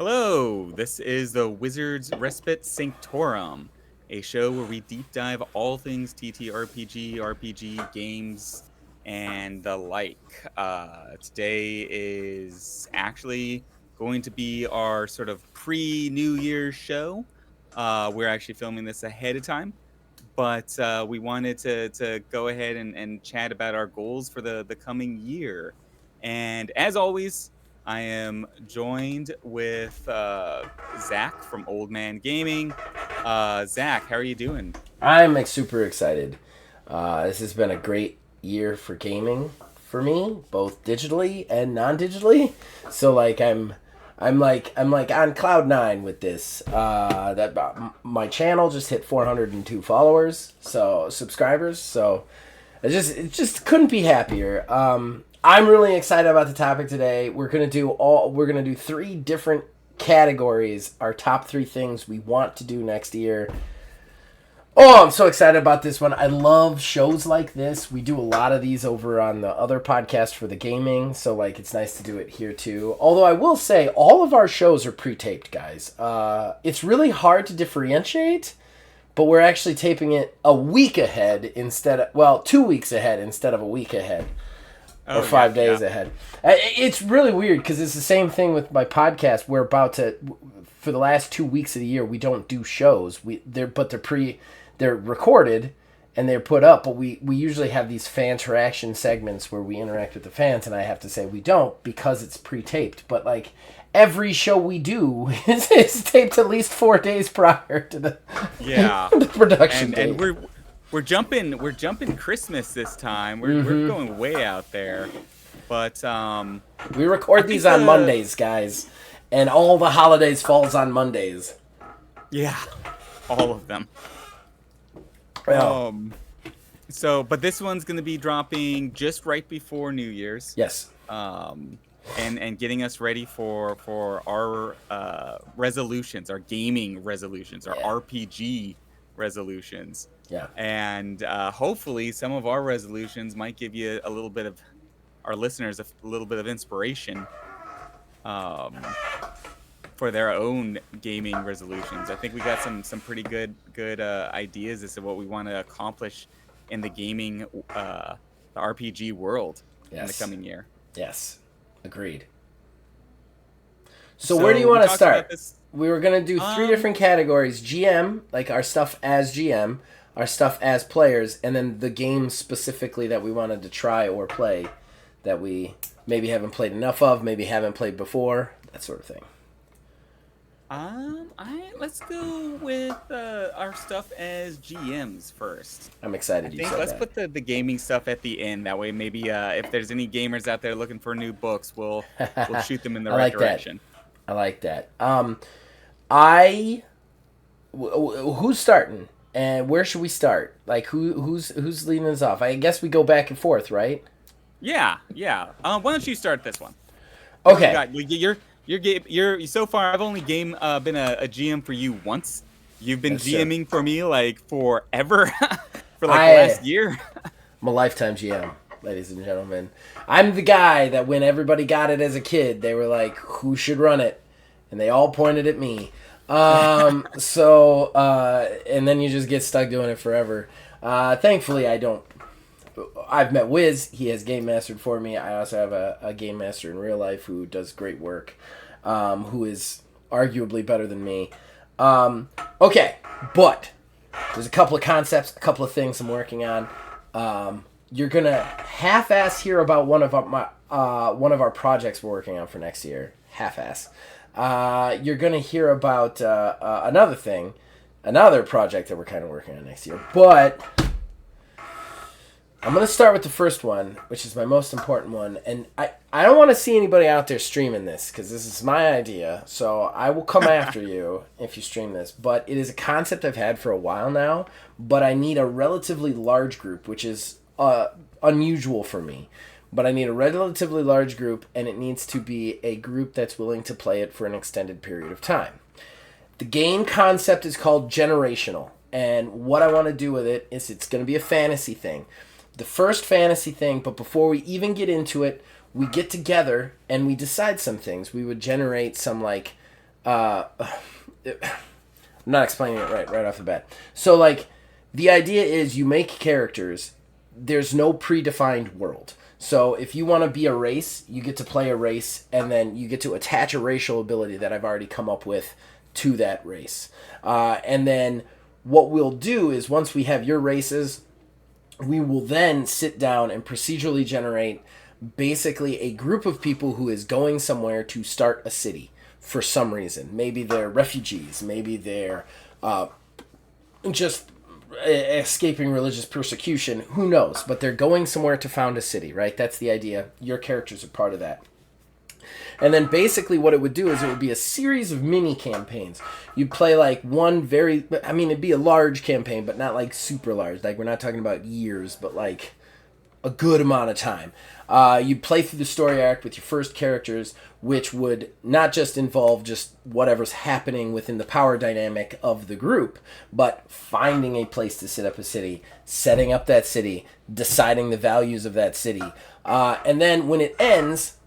Hello, this is the Wizards Respite Sanctorum, a show where we deep dive all things TTRPG, RPG games, and the like. Today is actually going to be our sort of pre-New Year's show. We're actually filming this ahead of time, but we wanted to go ahead and chat about our goals for the coming year. And as always, I am joined with Zach from Old Man Gaming. Zach, how are you doing? I'm super excited. This has been a great year for gaming for me, both digitally and non-digitally. So I'm like on cloud nine with this. My channel just hit 402 followers, so subscribers. So it just couldn't be happier. I'm really excited about the topic today. We're gonna do three different categories. Our top three things we want to do next year. Oh, I'm so excited about this one. I love shows like this. We do a lot of these over on the other podcast for the gaming, so it's nice to do it here too. Although I will say all of our shows are pre-taped, guys. It's really hard to differentiate, but we're actually taping it a week ahead 2 weeks ahead instead of a week ahead or Oh yeah, 5 days ahead. It's really weird because it's the same thing with my podcast. We're about to, for the last 2 weeks of the year, we don't do shows. They're recorded and they're put up, but we usually have these fan interaction segments where we interact with the fans, and I have to say we don't because it's pre-taped. But every show we do is taped at least 4 days prior to the yeah. the production And date. we're jumping Christmas this time. We're going way out there, but We I record think these on the Mondays, guys, and all the holidays falls on Mondays. yeah, all of them. Well, Um, but this one's going to be dropping just right before New Year's, yes, um, and getting us ready for our resolutions, our gaming resolutions, our yeah, RPG resolutions, yeah. and hopefully some of our resolutions might give you a little bit of our listeners a little bit of inspiration. Um, for their own gaming resolutions. I think we got some pretty good ideas as to what we want to accomplish in the gaming the RPG world in the Yes, coming year. yes, agreed. So where do So you we want to talked about start? this. We were gonna do three Um, different categories: GM, like our stuff as GM, our stuff as players, and then the games specifically that we wanted to try or play that we maybe haven't played enough of, maybe haven't played before, that sort of thing. I let's go with our stuff as GMs first. I'm I excited you think said let's that. put the gaming stuff at the end. That way, maybe if there's any gamers out there looking for new books, we'll shoot them in the I right like that. direction. I like that. I who's starting and where should we start? Like who's leading us off? I guess we go back and forth, right? Yeah, yeah. Why don't you start this one? What do you Okay. got? You're so far. I've only been a GM for you once. You've been That's true. GMing for me like forever, for like the I last year. I'm a lifetime GM, ladies and gentlemen. I'm the guy that when everybody got it as a kid, they were like, "Who should run it?" And they all pointed at me. And then you just get stuck doing it forever. Thankfully, I don't. I've met Wiz. He has game mastered for me. I also have a game master in real life who does great work, who is arguably better than me. Okay, but there's a couple of concepts, a couple of things I'm working on. You're gonna half-ass hear about one of our projects we're working on for next year. Half-ass. You're gonna hear about another project that we're kind of working on next year. But I'm gonna start with the first one, which is my most important one, and I don't want to see anybody out there streaming this because this is my idea. So I will come after you if you stream this. But it is a concept I've had for a while now, but I need a relatively large group, which is unusual for me. But I need a relatively large group, and it needs to be a group that's willing to play it for an extended period of time. The game concept is called generational, and what I want to do with it is it's going to be a fantasy thing. The first fantasy thing, but before we even get into it, we get together and we decide some things. We would generate some uh, I'm not explaining it right off the bat. So like, the idea is you make characters. There's no predefined world. So if you want to be a race, you get to play a race, and then you get to attach a racial ability that I've already come up with to that race. And then what we'll do is once we have your races, we will then sit down and procedurally generate basically a group of people who is going somewhere to start a city for some reason. Maybe they're refugees, maybe they're just escaping religious persecution, who knows, but they're going somewhere to found a city, right? That's the idea. Your characters are part of that. And then basically what it would do is it would be a series of mini campaigns. You'd play like one very, I mean, it'd be a large campaign, but not like super large. Like we're not talking about years, but like a good amount of time. You'd play through the story arc with your first characters, which would not just involve just whatever's happening within the power dynamic of the group, but finding a place to set up a city, setting up that city, deciding the values of that city. And then when it ends,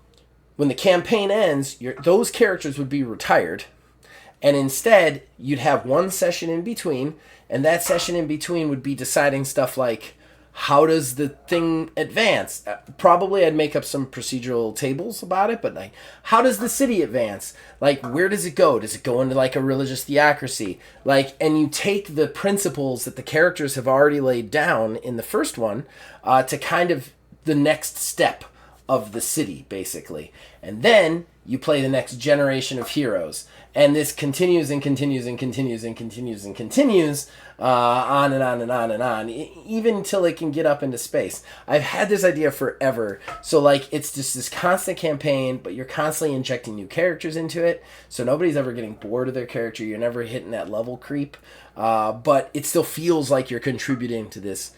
when the campaign ends, those characters would be retired, and instead you'd have one session in between, and that session in between would be deciding stuff like, how does the thing advance? Probably I'd make up some procedural tables about it, but like, how does the city advance? Like, where does it go? Does it go into like a religious theocracy? Like, and you take the principles that the characters have already laid down in the first one to kind of the next step of the city, basically. And then you play the next generation of heroes. And this continues and continues and continues and continues and continues on and on and on and on, even until it can get up into space. I've had this idea forever. So, like, it's just this constant campaign, but you're constantly injecting new characters into it. So nobody's ever getting bored of their character. You're never hitting that level creep. But it still feels like you're contributing to this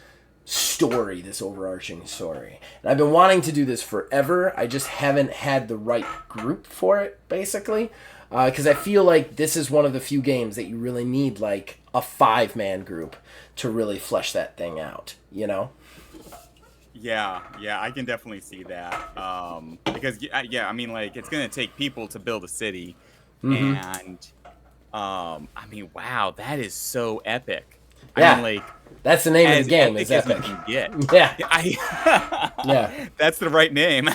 story, this overarching story. And I've been wanting to do this forever. I just haven't had the right group for it, basically. Because I feel like this is one of the few games that you really need like a 5-man group to really flesh that thing out, you know? Yeah, I can definitely see that. Because yeah, I mean, like it's gonna take people to build a city, Mm-hmm. and I mean, wow, that is so epic. I mean, Yeah, like that's the name of the as game, is epic as you Epic. can get. Yeah, Yeah, yeah. that's the right name.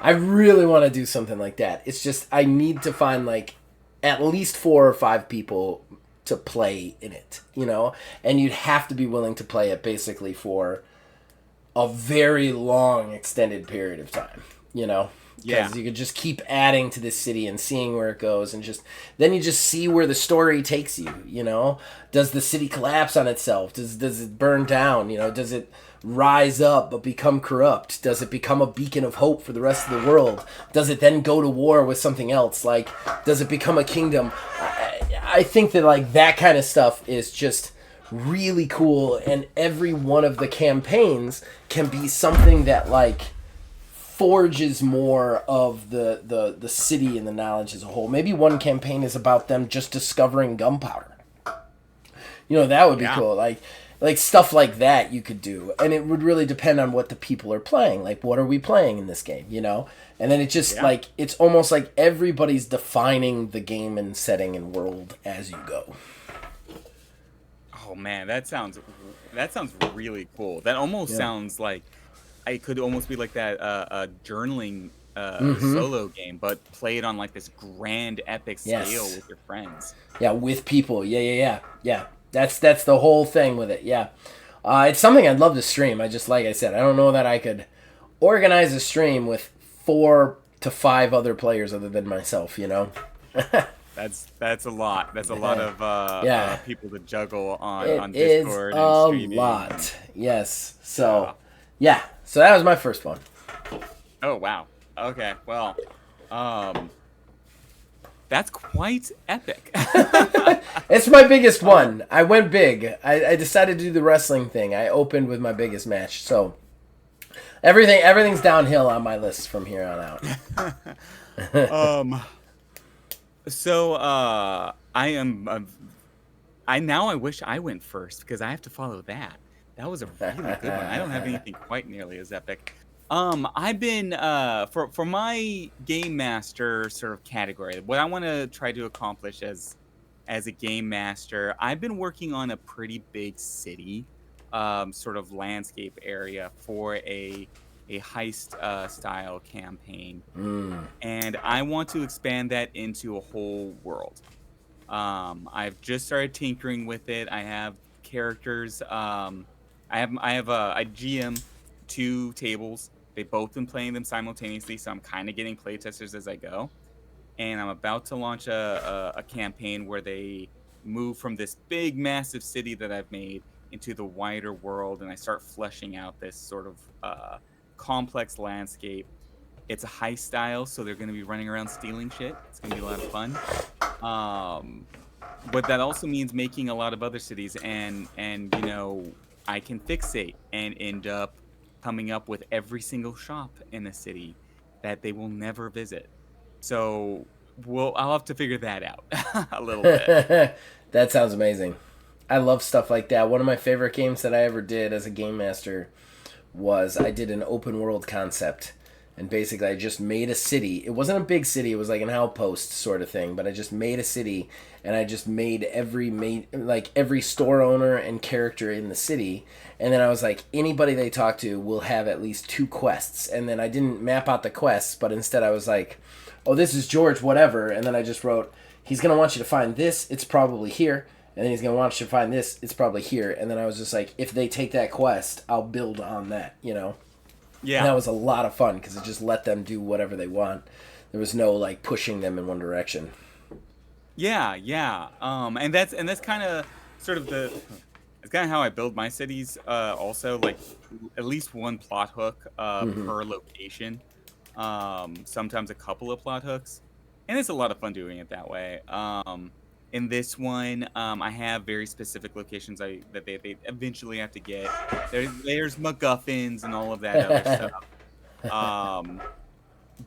I really want to do something like that. It's just, I need to find like at least 4 or 5 people to play in it, you know? And you'd have to be willing to play it basically for a very long extended period of time, you know, Yeah, because you could just keep adding to this city and seeing where it goes, and just then you just see where the story takes you, you know. Does the city collapse on itself? Does it burn down? You know, does it rise up but become corrupt? Does it become a beacon of hope for the rest of the world? Does it then go to war with something else? Like, does it become a kingdom? I think that like that kind of stuff is just really cool, and every one of the campaigns can be something that like forges more of the city and the knowledge as a whole. Maybe one campaign is about them just discovering gunpowder. You know, that would be yeah, cool. Like stuff like that you could do, and it would really depend on what the people are playing. Like, what are we playing in this game? You know, and then it just yeah. like it's almost like everybody's defining the game and setting and world as you go. Oh man, that sounds really cool. That almost Yeah. sounds like it could almost be like that journaling Mm-hmm. solo game, but played on like this grand epic scale Yes. with your friends. Yeah, with people. Yeah. That's the whole thing with it. Yeah, it's something I'd love to stream. I just, like I said, I don't know that I could organize a stream with 4 to 5 other players other than myself. You know. That's a lot. That's a lot of Yeah, people to juggle on it on is Discord and a streaming. And lot. Yes. yeah. So, yeah. So that was my first one. Oh wow. Okay. Well, um, that's quite epic. It's my biggest uh, one. I went big. I decided to do the wrestling thing. I opened with my biggest match. So everything's downhill on my list from here on out. um. So I am. I wish I went first because I have to follow that. That was a really good one. I don't have anything quite nearly as epic. I've been for my game master sort of category, what I want to try to accomplish as a game master, I've been working on a pretty big city, sort of landscape area for a heist style campaign, and I want to expand that into a whole world. I've just started tinkering with it. I have characters. I GM two tables. They've both been playing them simultaneously, so I'm kind of getting playtesters as I go. And I'm about to launch a campaign where they move from this big, massive city that I've made into the wider world, and I start fleshing out this sort of complex landscape. It's a high style, so they're going to be running around stealing shit. It's going to be a lot of fun. Um, but that also means making a lot of other cities, and I can fixate and end up coming up with every single shop in the city that they will never visit. So I'll have to figure that out a little bit. That sounds amazing. I love stuff like that. One of my favorite games that I ever did as a game master was I did an open world concept. And basically, I just made a city. It wasn't a big city. It was like an outpost sort of thing. But I just made a city, and I just made every store owner and character in the city. And then I was like, anybody they talk to will have at least 2 quests. And then I didn't map out the quests, but instead I was like, oh, this is George, whatever. And then I just wrote, he's gonna want you to find this. It's probably here. And then he's gonna want you to find this. It's probably here. And then I was just like, if they take that quest, I'll build on that. You know. And Yeah. that was a lot of fun because it just let them do whatever they want. There was no like pushing them in one direction. Yeah, yeah. And that's kind of sort of the it's kind of how I build my cities. Also, like at least one plot hook per location. Sometimes a couple of plot hooks, and it's a lot of fun doing it that way. In this one, I have very specific locations that they eventually have to get. There's MacGuffins and all of that other stuff. Um,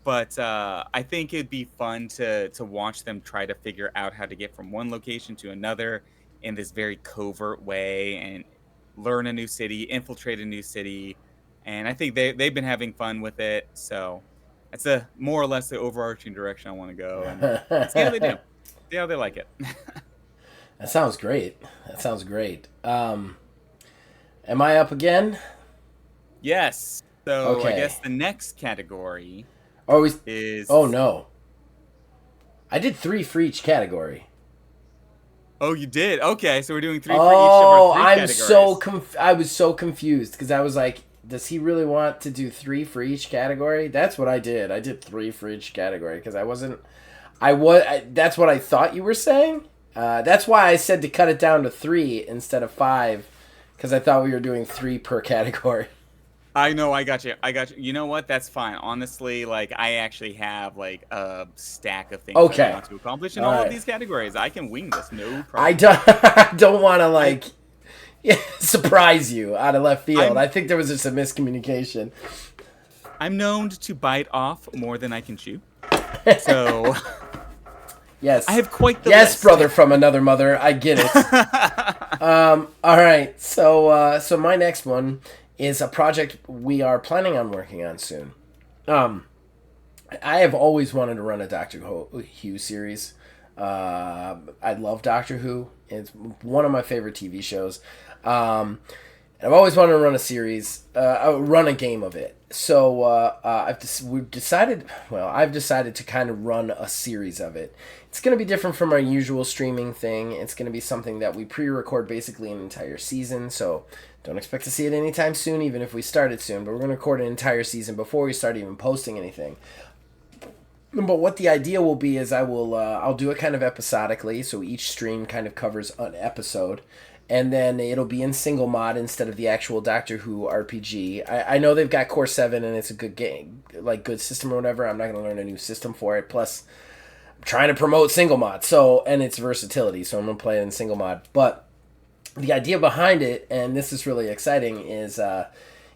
but I think it'd be fun to watch them try to figure out how to get from one location to another in this very covert way and learn a new city, infiltrate a new city, and I think they've been having fun with it. So that's a more or less the overarching direction I want to go, and see how they do, see how they like it. That sounds great. That sounds great. Am I up again? Yes. So I Okay. guess the next category Or we? Oh is. no, I did 3 for each category. Oh, you did. Okay, so we're doing three for each of our Oh, three categories. I was so confused because I was like, does he really want to do 3 for each category? That's what I did. I did 3 for each category because I wasn't. That's what I thought you were saying. That's why I said to cut it down to 3 instead of 5, because I thought we were doing 3 per category. I know, I got you. I got you. You know what? That's fine. Honestly, like I actually have like a stack of things that I Okay. want to accomplish in All all of right. these categories. I can wing this, no I problem. don't, I don't want to I like surprise you out of left field. I'm I think there was just a miscommunication. I'm known to bite off more than I can chew. So I Yes. have quite the Yes, list. brother from another mother. I get it. All right. So my next one is a project we are planning on working on soon. Um, I have always wanted to run a Doctor Who series. I love Doctor Who. It's one of my favorite TV shows. Um, and I've always wanted to run a series, run a game of it. So we've decided. Well, I've decided to kind of run a series of it. It's going to be different from our usual streaming thing. It's going to be something that we pre-record basically an entire season. So don't expect to see it anytime soon, even if we start it soon. But we're going to record an entire season before we start even posting anything. But what the idea will be is I'll do it kind of episodically, so each stream kind of covers an episode, and then it'll be in single mod instead of the actual Doctor Who RPG. I know they've got Core 7 and it's a good game, like good system or whatever. I'm not gonna learn a new system for it. Plus, I'm trying to promote single mod, so and its versatility, so I'm gonna play it in single mod. But the idea behind it, and this is really exciting, is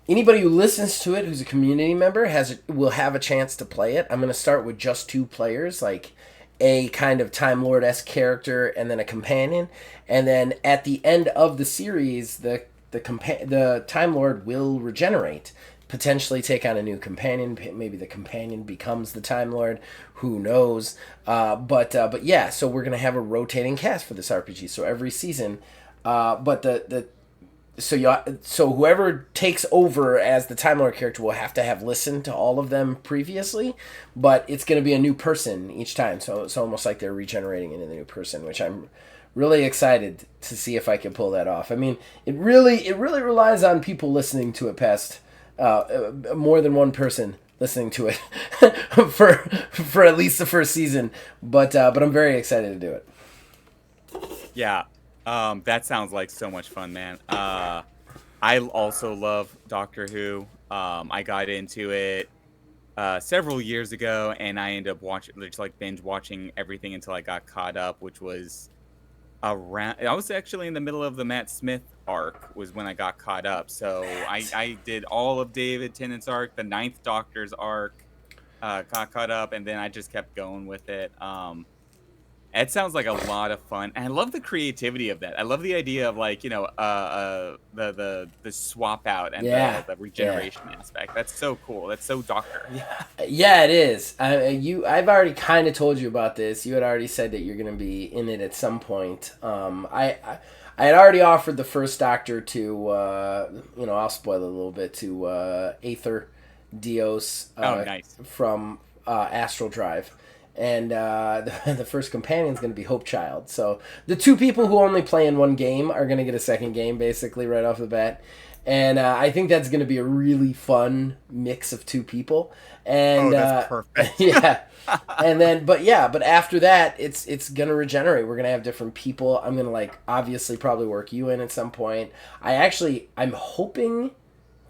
anybody who listens to it who's a community member will have a chance to play it. I'm going to start with just 2 players, like a kind of Time Lord-esque character and then a companion. And then at the end of the series, the Time Lord will regenerate, potentially take on a new companion. Maybe the companion becomes the Time Lord. Who knows? But yeah, so we're gonna have a rotating cast for this RPG. So every season, but the so whoever takes over as the Time Lord character will have to have listened to all of them previously, but it's going to be a new person each time. So it's almost like they're regenerating into the new person, which I'm really excited to see if I can pull that off. I mean, it really relies on people listening to it past more than one person listening to it for at least the first season. But I'm very excited to do it. Yeah. That sounds like so much fun, man. I also love Doctor Who. I got into it several years ago, and I ended up watching, just like binge watching everything until I got caught up, which was around. I was actually in the middle of the Matt Smith arc was when I got caught up. So I did all of David Tennant's arc, the Ninth Doctor's arc, got caught up, and then I just kept going with it. It sounds like a lot of fun, and I love the creativity of that. I love the idea of like the swap out and Yeah, the yeah. regeneration aspect. That's so cool. That's so Doctor. Yeah. Yeah, it is. I've already kind of told you about this. You had already said that you're going to be in it at some point. I had already offered the first Doctor to, I'll spoil it a little bit, to Aether Dios Oh, nice. from Astral Drive. And the first companion is going to be Hope Child. So the two people who only play in one game are going to get a second game, basically, right off the bat. And I think that's going to be a really fun mix of two people. Oh, And that's perfect. yeah, and then but after that, it's gonna regenerate. We're gonna have different people. I'm gonna like obviously probably work you in at some point. I'm hoping,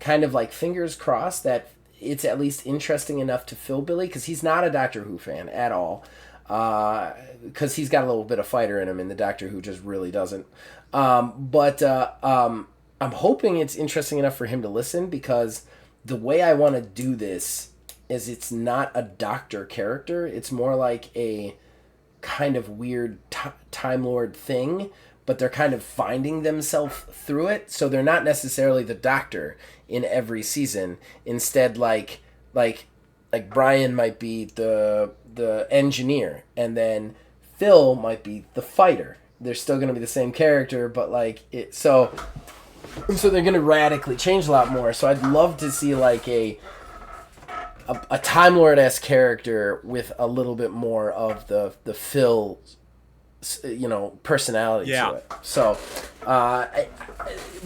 kind of like fingers crossed, that it's at least interesting enough to fill Billy, because he's not a Doctor Who fan at all. Because he's got a little bit of fighter in him, and the Doctor Who just really doesn't. I'm hoping it's interesting enough for him to listen, because the way I want to do this is it's not a doctor character. It's more like a kind of weird Time Lord thing, but they're kind of finding themselves through it. So they're not necessarily the doctor in every season. Instead, like Brian might be the engineer, and then Phil might be the fighter. They're still going to be the same character, but like it. So they're going to radically change a lot more. So I'd love to see like a Time Lord-esque character with a little bit more of the Phil, personality Yeah. to it. So,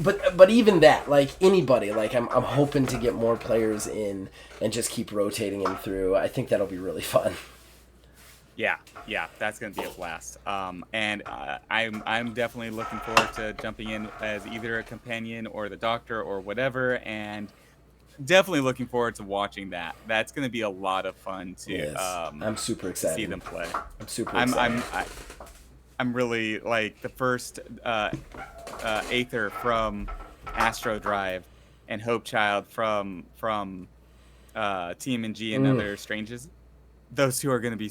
but even that, like anybody, like I'm hoping to get more players in and just keep rotating them through. I think that'll be really fun. Yeah, that's gonna be a blast. And I'm definitely looking forward to jumping in as either a companion or the Doctor or whatever, and definitely looking forward to watching that. That's gonna be a lot of fun Yes, I'm super to see excited. them play. I'm super I'm excited. I'm I, I'm really like the first Aether from Astro Drive and Hope Child from TMNG and Other Strangers. Those two are going to be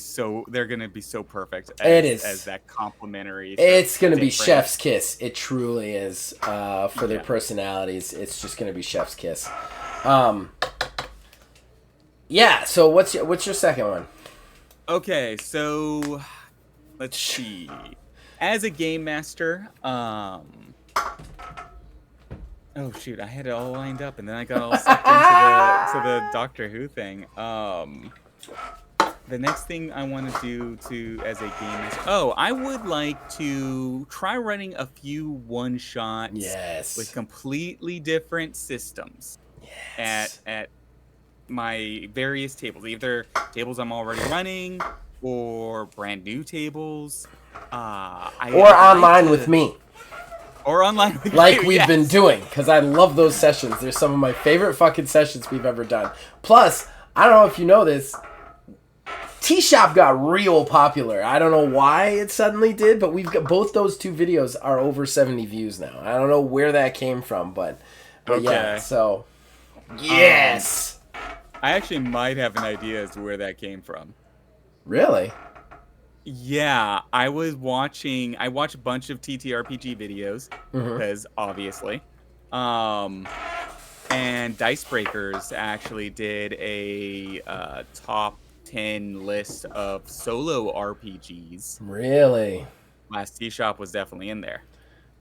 they're going to be so perfect It as is. that complementary sort of It's gonna be different. chef's kiss. It truly is. For their Yeah. personalities, it's just gonna be chef's kiss. Um, yeah. So what's your second one? Okay, so let's see. As a game master, oh shoot, I had it all lined up and then I got all sucked into the Doctor Who thing. The next thing I want to do as a game master. Oh, I would like to try running a few one shots with Yes. completely different systems Yes. at my various tables, either tables I'm already running or brand new tables. Or I'd like online with to, me, or online with like you. we've been Yes. doing, because I love those sessions. They're some of my favorite fucking sessions we've ever done. Plus, I don't know if you know this, T Shop got real popular. I don't know why it suddenly did, but we've got both those two videos are over 70 views now. I don't know where that came from, but yeah. Okay. So yes, I actually might have an idea as to where that came from. really. Yeah, I watched a bunch of TTRPG videos Mm-hmm. because obviously. Um And Dice Breakers actually did a top 10 list of solo RPGs. Really? Last Tea Shop was definitely in there,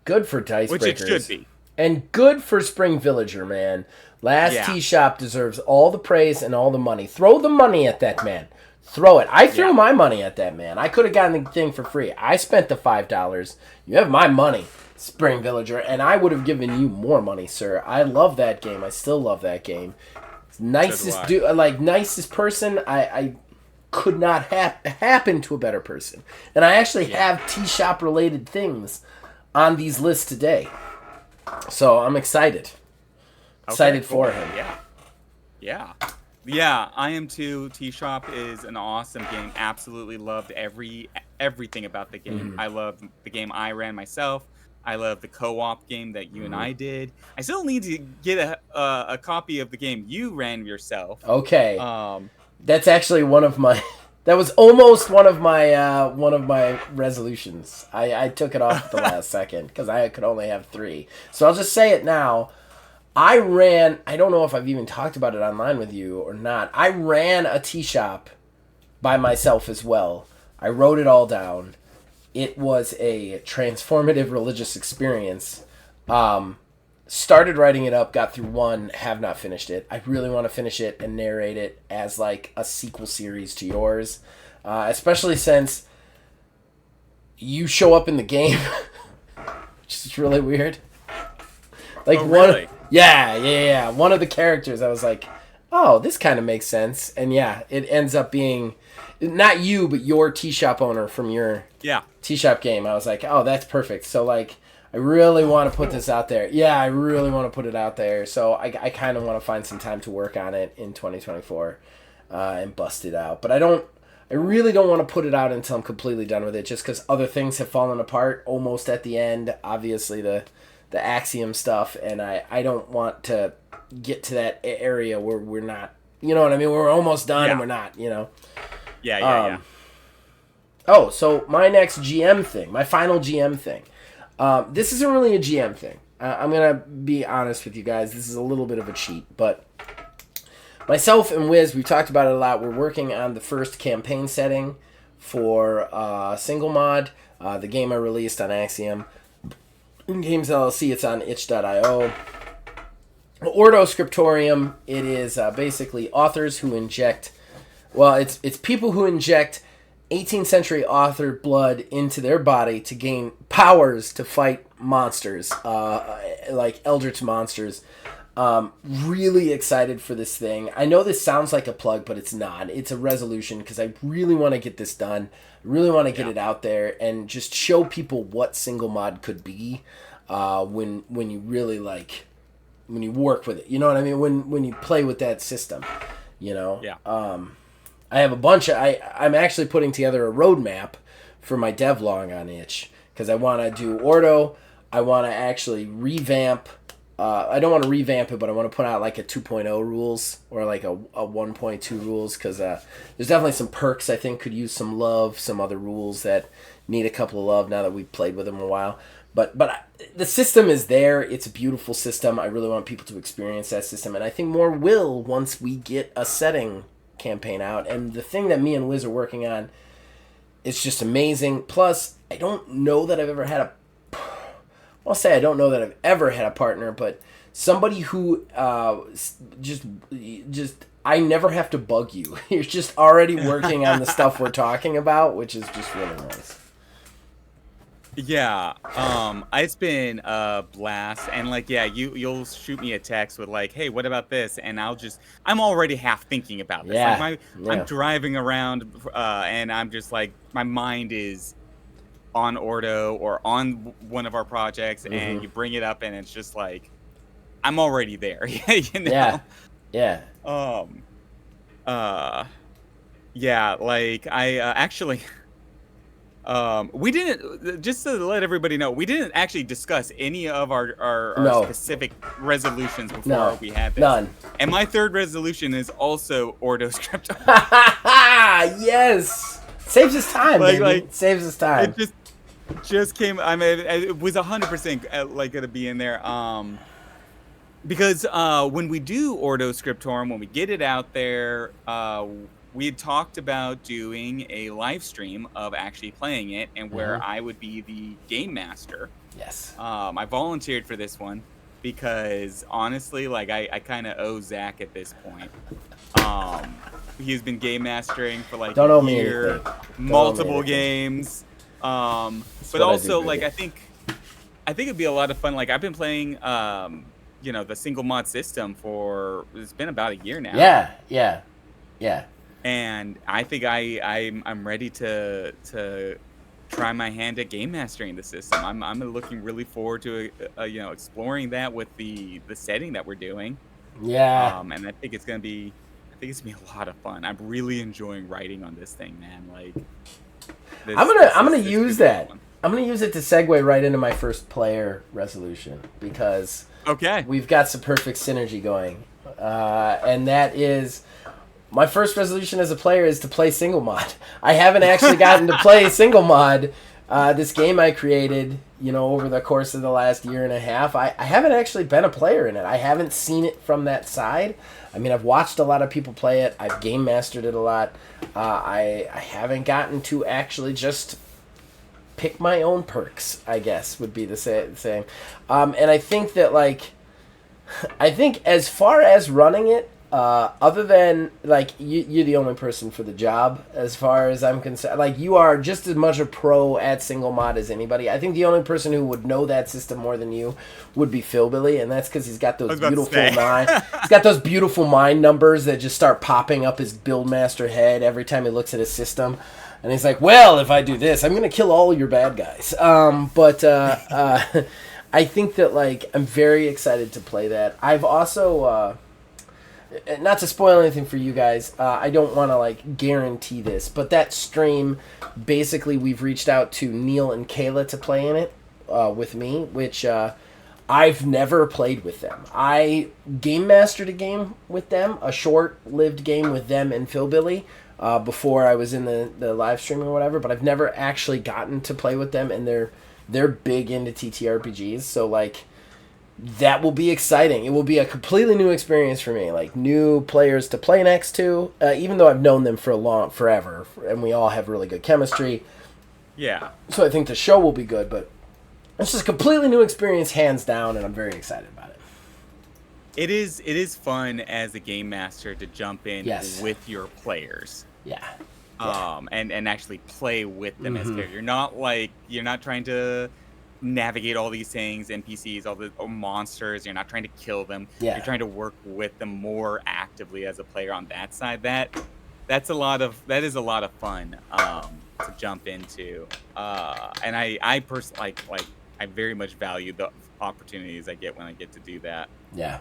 Good for Dice which it should Breakers. be. And good for Spring Villager, man. Last Yeah, Tea Shop deserves all the praise and all the money. Throw the money at that man. Throw it. I threw yeah, my money at that man. I could have gotten the thing for free. I spent the $5. You have my money, Spring Villager, and I would have given you more money, sir. I love that game. I still love that game. so do I. Nicest person. I could not happen to a better person. And I actually Yeah. have Tea Shop related things on these lists today. So I'm excited. Okay, Excited cool. for him. Yeah. Yeah. Yeah, I am too. Tea Shop is an awesome game. Absolutely loved everything about the game. I love the game I ran myself. I love the co-op game that you and I did. I still need to get a copy of the game you ran yourself. Okay. Um, That's actually one of my. That was almost one of my resolutions. I took it off at the last second because I could only have 3. So I'll just say it now. I ran. I don't know if I've even talked about it online with you or not. I ran a tea shop by myself as well. I wrote it all down. It was a transformative religious experience. Started writing it up, got through 1, have not finished it. I really want to finish it and narrate it as like a sequel series to yours, especially since you show up in the game, which is really weird. Like oh, really? yeah. One of the characters, I was like, oh, this kind of makes sense, and yeah, it ends up being not you, but your tea shop owner from your Yeah. tea shop game. I was like, oh, that's perfect. So like, I really want to put this out there. Yeah, I really want to put it out there. So I kind of want to find some time to work on it in 2024 and bust it out. But I really don't want to put it out until I'm completely done with it, just because other things have fallen apart almost at the end. Obviously, the Axiom stuff, and I don't want to get to that area where we're not, you know what I mean? We're almost done and we're not, you know? Yeah. Oh, so my next GM thing, my final GM thing. This isn't really a GM thing. I'm going to be honest with you guys. This is a little bit of a cheat, but myself and Wiz, we've talked about it a lot. We're working on the first campaign setting for Single Mod, the game I released on Axiom. In Games LLC, it's on itch.io. Ordo Scriptorium, it is basically authors who inject, well, it's people who inject 18th century author blood into their body to gain powers to fight monsters, like eldritch monsters. Really excited for this thing. I know this sounds like a plug, but it's not. It's a resolution because I really want to get this done. I really want to get it out there and just show people what single mod could be when you really like, when you work with it. You know what I mean? When you play with that system, you know? Yeah. I have a bunch of... I'm actually putting together a roadmap for my devlog on itch because I want to do Ordo. I want to actually revamp... I don't want to revamp it, but I want to put out like a 2.0 rules or like a 1.2 rules because there's definitely some perks I think could use some love, some other rules that need a couple of love now that we've played with them a while. But the system is there. It's a beautiful system. I really want people to experience that system, and I think more will once we get a setting campaign out. And the thing that me and Wiz are working on is just amazing. Plus, I don't know that I've ever had a... I'll say I don't know that I've ever had a partner, but somebody who just I never have to bug you. You're just already working on the stuff we're talking about, which is just really nice. Yeah, it's been a blast, and like, yeah, you'll shoot me a text with like, hey, what about this? And I'm already half thinking about this. Yeah, Like I'm driving around, and I'm just like, my mind is on Ordo or on one of our projects, and you bring it up, and it's just like, I'm already there. You know? Yeah. Yeah, like I actually. We didn't, just to let everybody know, we didn't actually discuss any of our specific resolutions before we had this. None. And my third resolution is also Ordo Script. Yes! Saves us time, baby. Like, saves us time. It just came, I mean, it was 100% like going to be in there. Because when we do Ordo Scriptorum, when we get it out there, we had talked about doing a live stream of actually playing it, and Hmm. where I would be the game master. Yes. I volunteered for this one because honestly, like I kind of owe Zach at this point. He's been game mastering for like a Don't owe me year, anything. Don't owe me multiple anything. games. That's But what I do, also like baby. I think it'd be a lot of fun. Like I've been playing the single mod system for it's been about a year now. Yeah, yeah, yeah. And I think I'm ready to try my hand at game mastering the system. I'm looking really forward to exploring that with the setting that we're doing. Yeah. And I think it's gonna be a lot of fun. I'm really enjoying writing on this thing, man. Like I'm this gonna this I'm gonna is this use could be that. fun. I'm gonna use it to segue right into my first player resolution because Okay. we've got some perfect synergy going, and that is my first resolution as a player is to play single mod. I haven't actually gotten to play single mod. This game I created, over the course of the last year and a half, I haven't actually been a player in it. I haven't seen it from that side. I mean, I've watched a lot of people play it. I've game mastered it a lot. I haven't gotten to actually just pick my own perks, I guess, would be the same. And I think that, like, I think as far as running it, other than like you're the only person for the job, as far as I'm concerned. Like you are just as much a pro at single mod as anybody. I think the only person who would know that system more than you would be Philbilly, and that's because he's got I those was about to beautiful say. mind. He's got those beautiful mind numbers that just start popping up his buildmaster head every time he looks at his system. And he's like, well, if I do this, I'm going to kill all your bad guys. But I think that, like, I'm very excited to play that. I've also, not to spoil anything for you guys, I don't want to, like, guarantee this, but that stream, basically, we've reached out to Neil and Kayla to play in it with me, which I've never played with them. I game mastered a game with them, a short-lived game with them and Philbilly, before I was in the live stream or whatever, but I've never actually gotten to play with them, and they're big into TTRPGs, so like that will be exciting. It will be a completely new experience for me, like new players to play next to, even though I've known them for forever, and we all have really good chemistry. Yeah. So I think the show will be good, but it's just a completely new experience, hands down, and I'm very excited about it. It is fun as a game master to jump in Yes. with your players. Yeah. Yeah. And actually play with them as Mhm. characters. You're not trying to navigate all these things, NPCs, all the monsters. You're not trying to kill them. Yeah. You're trying to work with them more actively as a player on that side. That is a lot of fun to jump into. And I personally I very much value the opportunities I get when I get to do that. Yeah.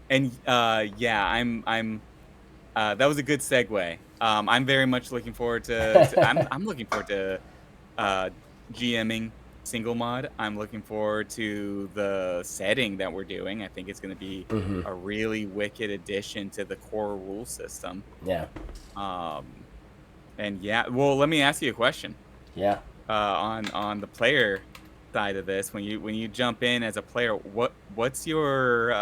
And yeah, I'm that was a good segue. I'm very much looking forward I'm looking forward to uh, GMing single mod. I'm looking forward to the setting that we're doing. I think it's going to be Hmm. a really wicked addition to the core rule system. Yeah. Um, and yeah, well, let me ask you a question. Yeah. On the player side of this, when you jump in as a player, what's your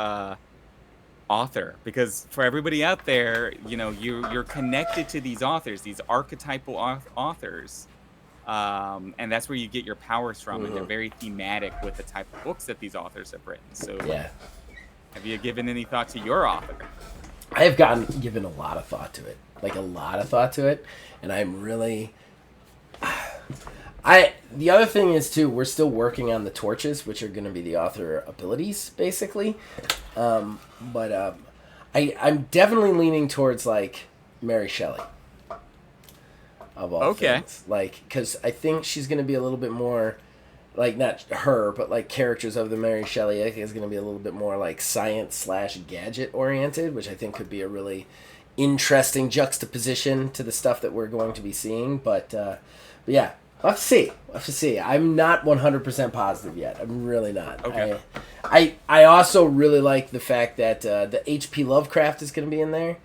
author? Because for everybody out there, you're connected to these authors, these archetypal authors, and that's where you get your powers from, and they're Hmm. very thematic with the type of books that these authors have written. So, like, Yeah. have you given any thought to your author? I have given a lot of thought to it, like a lot of thought to it, and I'm really. The other thing is too, we're still working on the torches, which are going to be the author abilities, basically. But I'm definitely leaning towards like Mary Shelley, of all Okay. things, like because I think she's going to be a little bit more. Like not her, but like characters of the Mary Shelley, I think is going to be a little bit more like science/gadget oriented, which I think could be a really interesting juxtaposition to the stuff that we're going to be seeing. But yeah, I'll have to see. I'll have to see. I'm not 100% positive yet. I'm really not. Okay. I also really like the fact that the H.P. Lovecraft is going to be in there.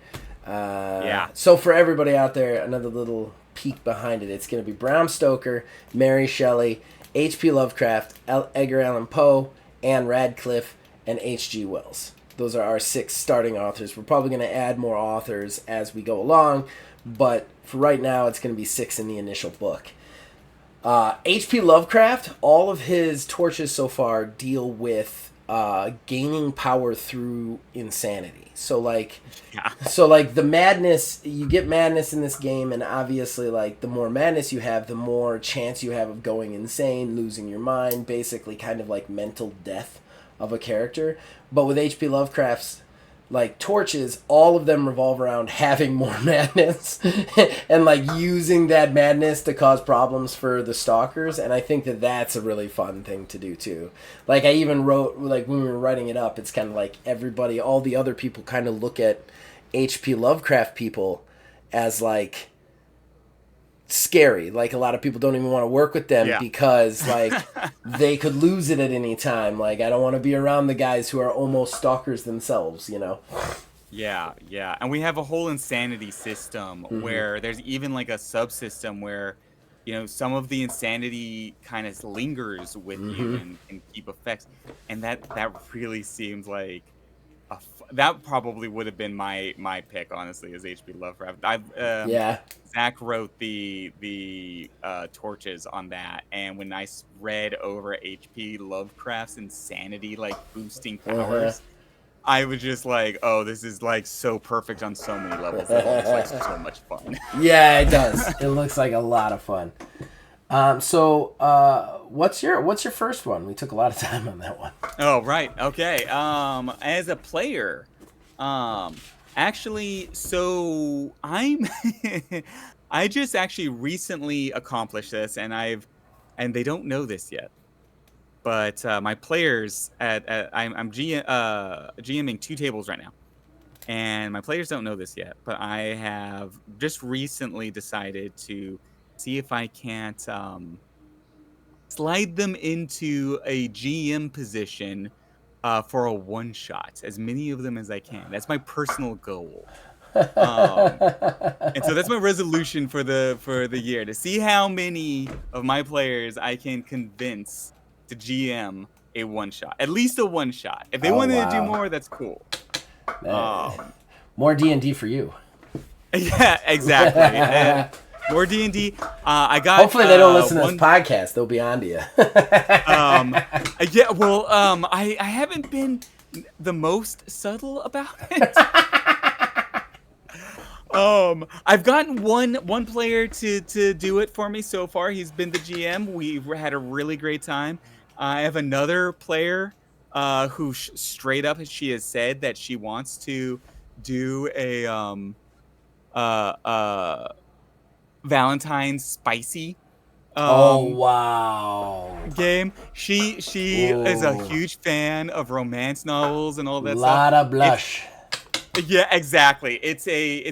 Yeah. So for everybody out there, another little peek behind it. It's going to be Bram Stoker, Mary Shelley, H.P. Lovecraft, Edgar Allan Poe, Anne Radcliffe, and H.G. Wells. Those are our 6 starting authors. We're probably going to add more authors as we go along, but for right now, it's going to be 6 in the initial book. H.P. Lovecraft, all of his torches so far deal with gaining power through insanity. So the madness, you get madness in this game, and obviously like the more madness you have, the more chance you have of going insane, losing your mind, basically kind of like mental death of a character. But with H.P. Lovecraft's like torches, all of them revolve around having more madness and like using that madness to cause problems for the stalkers. And I think that that's a really fun thing to do too. Like I even wrote, like when we were writing it up, it's kind of like everybody, all the other people kind of look at H.P. Lovecraft people as like scary. Like a lot of people don't even want to work with them because like they could lose it at any time. Like I don't want to be around the guys who are almost stalkers themselves, you know? Yeah. And we have a whole insanity system where there's even like a subsystem where, you know, some of the insanity kind of lingers with you and can keep effects. And that really seems like that probably would have been my pick, honestly, is H.P. Lovecraft. Zach wrote the torches on that, and when I read over H.P. Lovecraft's insanity like boosting powers, I was just like, oh, this is like so perfect on so many levels. It looks like so much fun. Yeah, it does. It looks like a lot of fun. What's your first one? We took a lot of time on that one. Oh, right. Okay. As a player, actually, so I'm I just actually recently accomplished this, and they don't know this yet. But my players I'm GMing 2 tables right now. And my players don't know this yet, but I have just recently decided to see if I can't slide them into a GM position for a one-shot, as many of them as I can. That's my personal goal. And so that's my resolution for the year, to see how many of my players I can convince to GM a one-shot. At least a one-shot. If they wanted to do more, that's cool. More D&D for you. Yeah, exactly. More D&D. I got. Hopefully they don't listen to this podcast. They'll be on to you. Yeah. Well, I haven't been the most subtle about it. I've gotten one player to do it for me so far. He's been the GM. We've had a really great time. I have another player who straight up, she has said that she wants to do a Valentine's spicy game. She is a huge fan of romance novels and all that stuff. Lot of blush. Yeah, exactly. It's a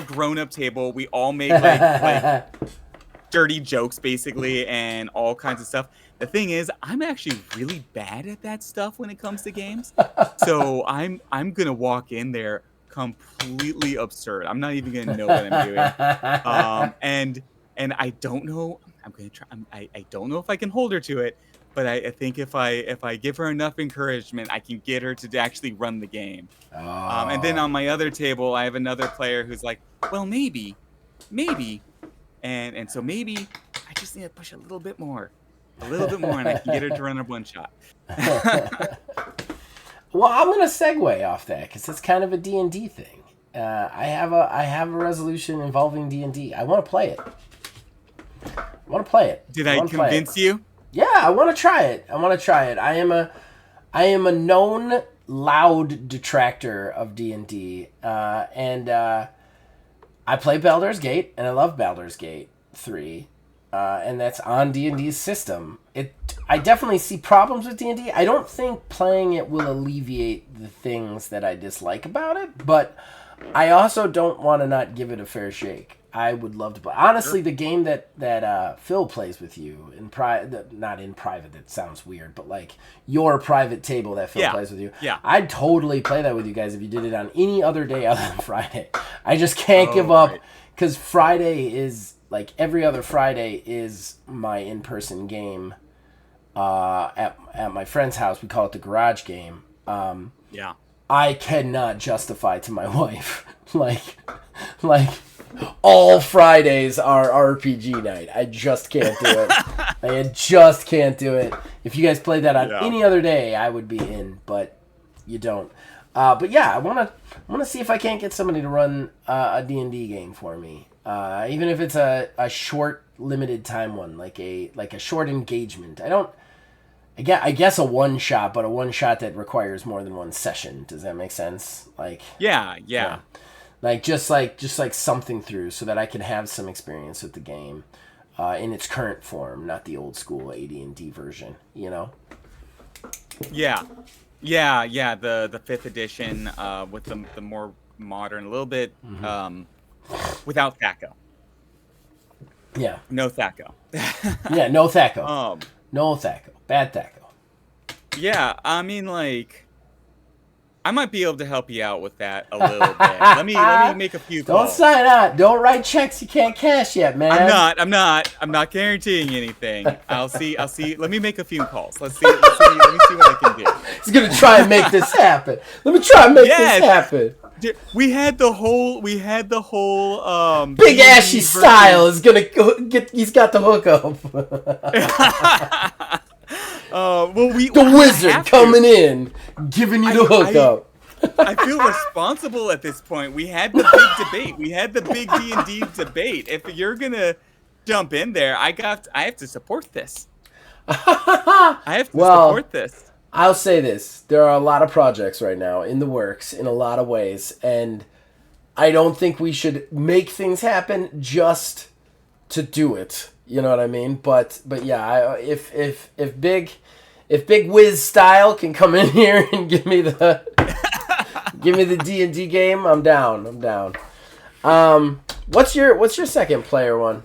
grown-up table. We all make like dirty jokes basically and all kinds of stuff. The thing is, I'm actually really bad at that stuff when it comes to games. So I'm gonna walk in there completely absurd. I'm not even gonna know what I'm doing. And I don't know. I'm gonna try. I don't know if I can hold her to it. But I think if I give her enough encouragement, I can get her to actually run the game. And then on my other table, I have another player who's like, well, maybe, and so maybe I just need to push a little bit more, and I can get her to run a one shot. Well, I'm gonna segue off that because it's kind of a D&D thing. I have a resolution involving D&D. I want to play it. Did I convince you? Yeah, I want to try it. I am a known loud detractor of D&D, and I play Baldur's Gate, and I love Baldur's Gate 3, and that's on D&D's system. I definitely see problems with D&D. I don't think playing it will alleviate the things that I dislike about it, but I also don't want to not give it a fair shake. I would love to play. Honestly, the game that Phil plays with you not in private. That sounds weird, but like your private table that Phil plays with you. Yeah, I'd totally play that with you guys if you did it on any other day other than Friday. I just can't give up because Friday is like every other Friday is my in-person game at my friend's house. We call it the garage game. Yeah. I cannot justify to my wife like all Fridays are RPG night. I just can't do it. I just can't do it. If you guys played that on Yeah. any other day, I would be in, but you don't. But yeah, I wanna see if I can't get somebody to run a D&D game for me. Even if it's a short, limited time one, like a short engagement. I guess a one shot, but a one shot that requires more than one session. Does that make sense? Like, Yeah. yeah, Yeah. like something through, so that I can have some experience with the game, in its current form, not the old school AD&D version. You know? Yeah. Yeah. Yeah. The fifth edition, with the more modern, a little bit, without Thaco. Yeah, No Thaco. yeah. No Thaco, um. no Thaco, bad Thaco. Yeah. I mean, like, I might be able to help you out with that a little bit. Let me make a few Don't calls. sign out. Don't write checks you can't cash yet, man. I'm not guaranteeing anything. I'll see. Let me make a few calls. Let me see what I can do. He's gonna try and make this happen. Let me try and make Yes. this happen. We had the whole Big D&D Ashy version. Style is gonna get. He's got the hookup. Well, The wizard coming in, giving you the hookup. I feel responsible at this point. We had the big debate. We had the big D&D debate. If you're gonna jump in there, I have to support this. I have to Well, support this. I'll say this: there are a lot of projects right now in the works in a lot of ways, and I don't think we should make things happen just to do it. You know what I mean? But yeah, if Big Wiz Style can come in here and give me the D&D game, I'm down. I'm down. What's your second player one?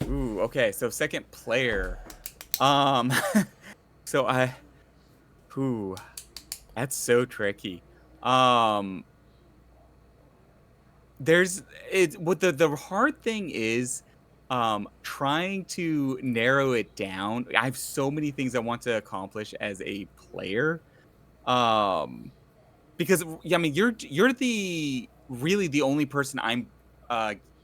Ooh, okay. So second player. So ooh, that's so tricky. There's it. What the hard thing is, trying to narrow it down. I have so many things I want to accomplish as a player. Um, because yeah, I mean, you're the really the only person I'm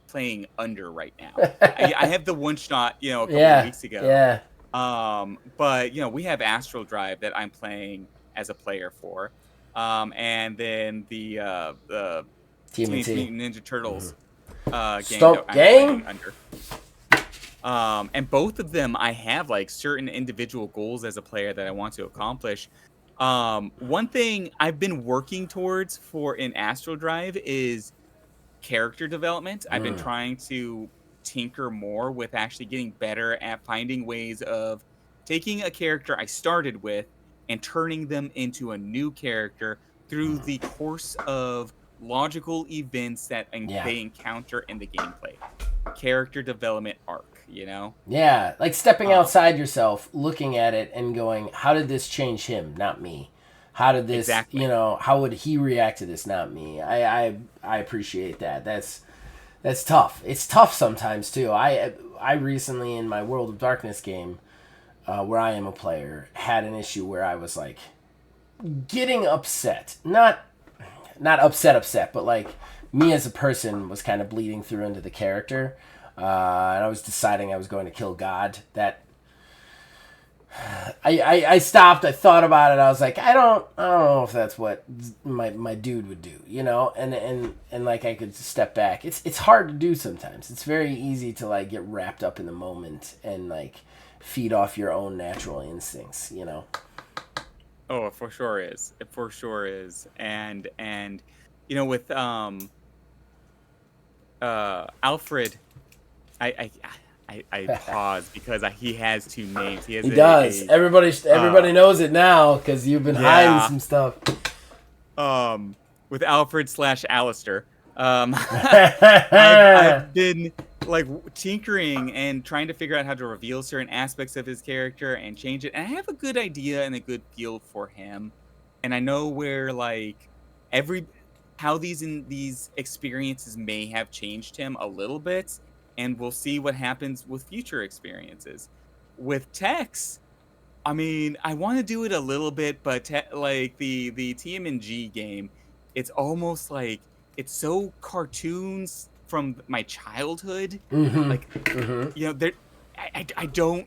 playing under right now. I have the one shot, a couple of Yeah, weeks ago. yeah. But we have Astral Drive that I'm playing as a player for. And then the Teenage TMNT. Mutant Ninja Turtles game that Stump I'm gang? playing under. And both of them I have like certain individual goals as a player that I want to accomplish. One thing I've been working towards for in Astral Drive is character development. I've been trying to tinker more with actually getting better at finding ways of taking a character I started with and turning them into a new character through the course of logical events that Yeah. they encounter in the gameplay. Character development arc. Yeah, like stepping outside yourself, looking at it and going, how did this change him, not me? How did this, Exactly. how would he react to this, not me? I appreciate that. That's tough. It's tough sometimes too. I recently in my World of Darkness game, where I am a player, had an issue where I was like getting upset. Not upset, but like me as a person was kind of bleeding through into the character. And I was deciding I was going to kill God. That I stopped. I thought about it. I was like, I don't know if that's what my dude would do, and like I could step back. It's hard to do sometimes. It's very easy to like get wrapped up in the moment and like feed off your own natural instincts. Oh, it for sure is. It for sure is. And with Alfred, I pause because he has two names. He has He does. Everybody knows it now because you've been hiding some stuff. With Alfred / Alistair. I've been like tinkering and trying to figure out how to reveal certain aspects of his character and change it. And I have a good idea and a good feel for him. And I know where like how these experiences may have changed him a little bit. And we'll see what happens with future experiences. With Tex, I mean, I want to do it a little bit, but like the TMNG game, it's almost like it's so cartoons from my childhood. Like, there, I don't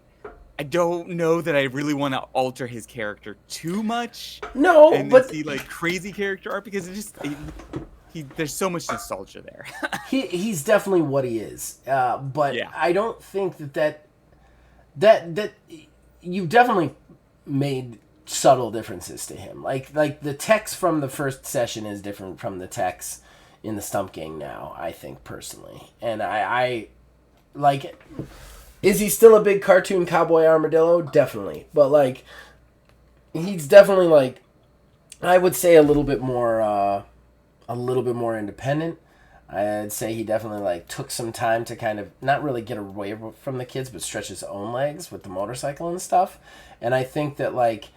know that I really want to alter his character too much, No, and then but see like crazy character art because he there's so much nostalgia there. he's definitely what he is. But Yeah, I don't think that you definitely made subtle differences to him. Like the text from the first session is different from the text in the Stump Gang now, I think personally. And I like, is he still a big cartoon cowboy armadillo? Definitely. But like he's definitely like, I would say a little bit more independent. I'd say he definitely like took some time to kind of not really get away from the kids, but stretch his own legs with the motorcycle and stuff. And I think that like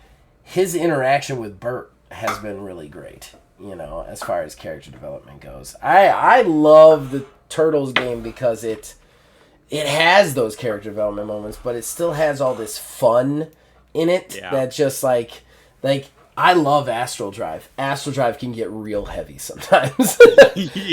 his interaction with Bert has been really great. You know, as far as character development goes, I love the Turtles game because it has those character development moments, but it still has all this fun in it yeah, that just like I love Astral Drive. Astral Drive can get real heavy sometimes.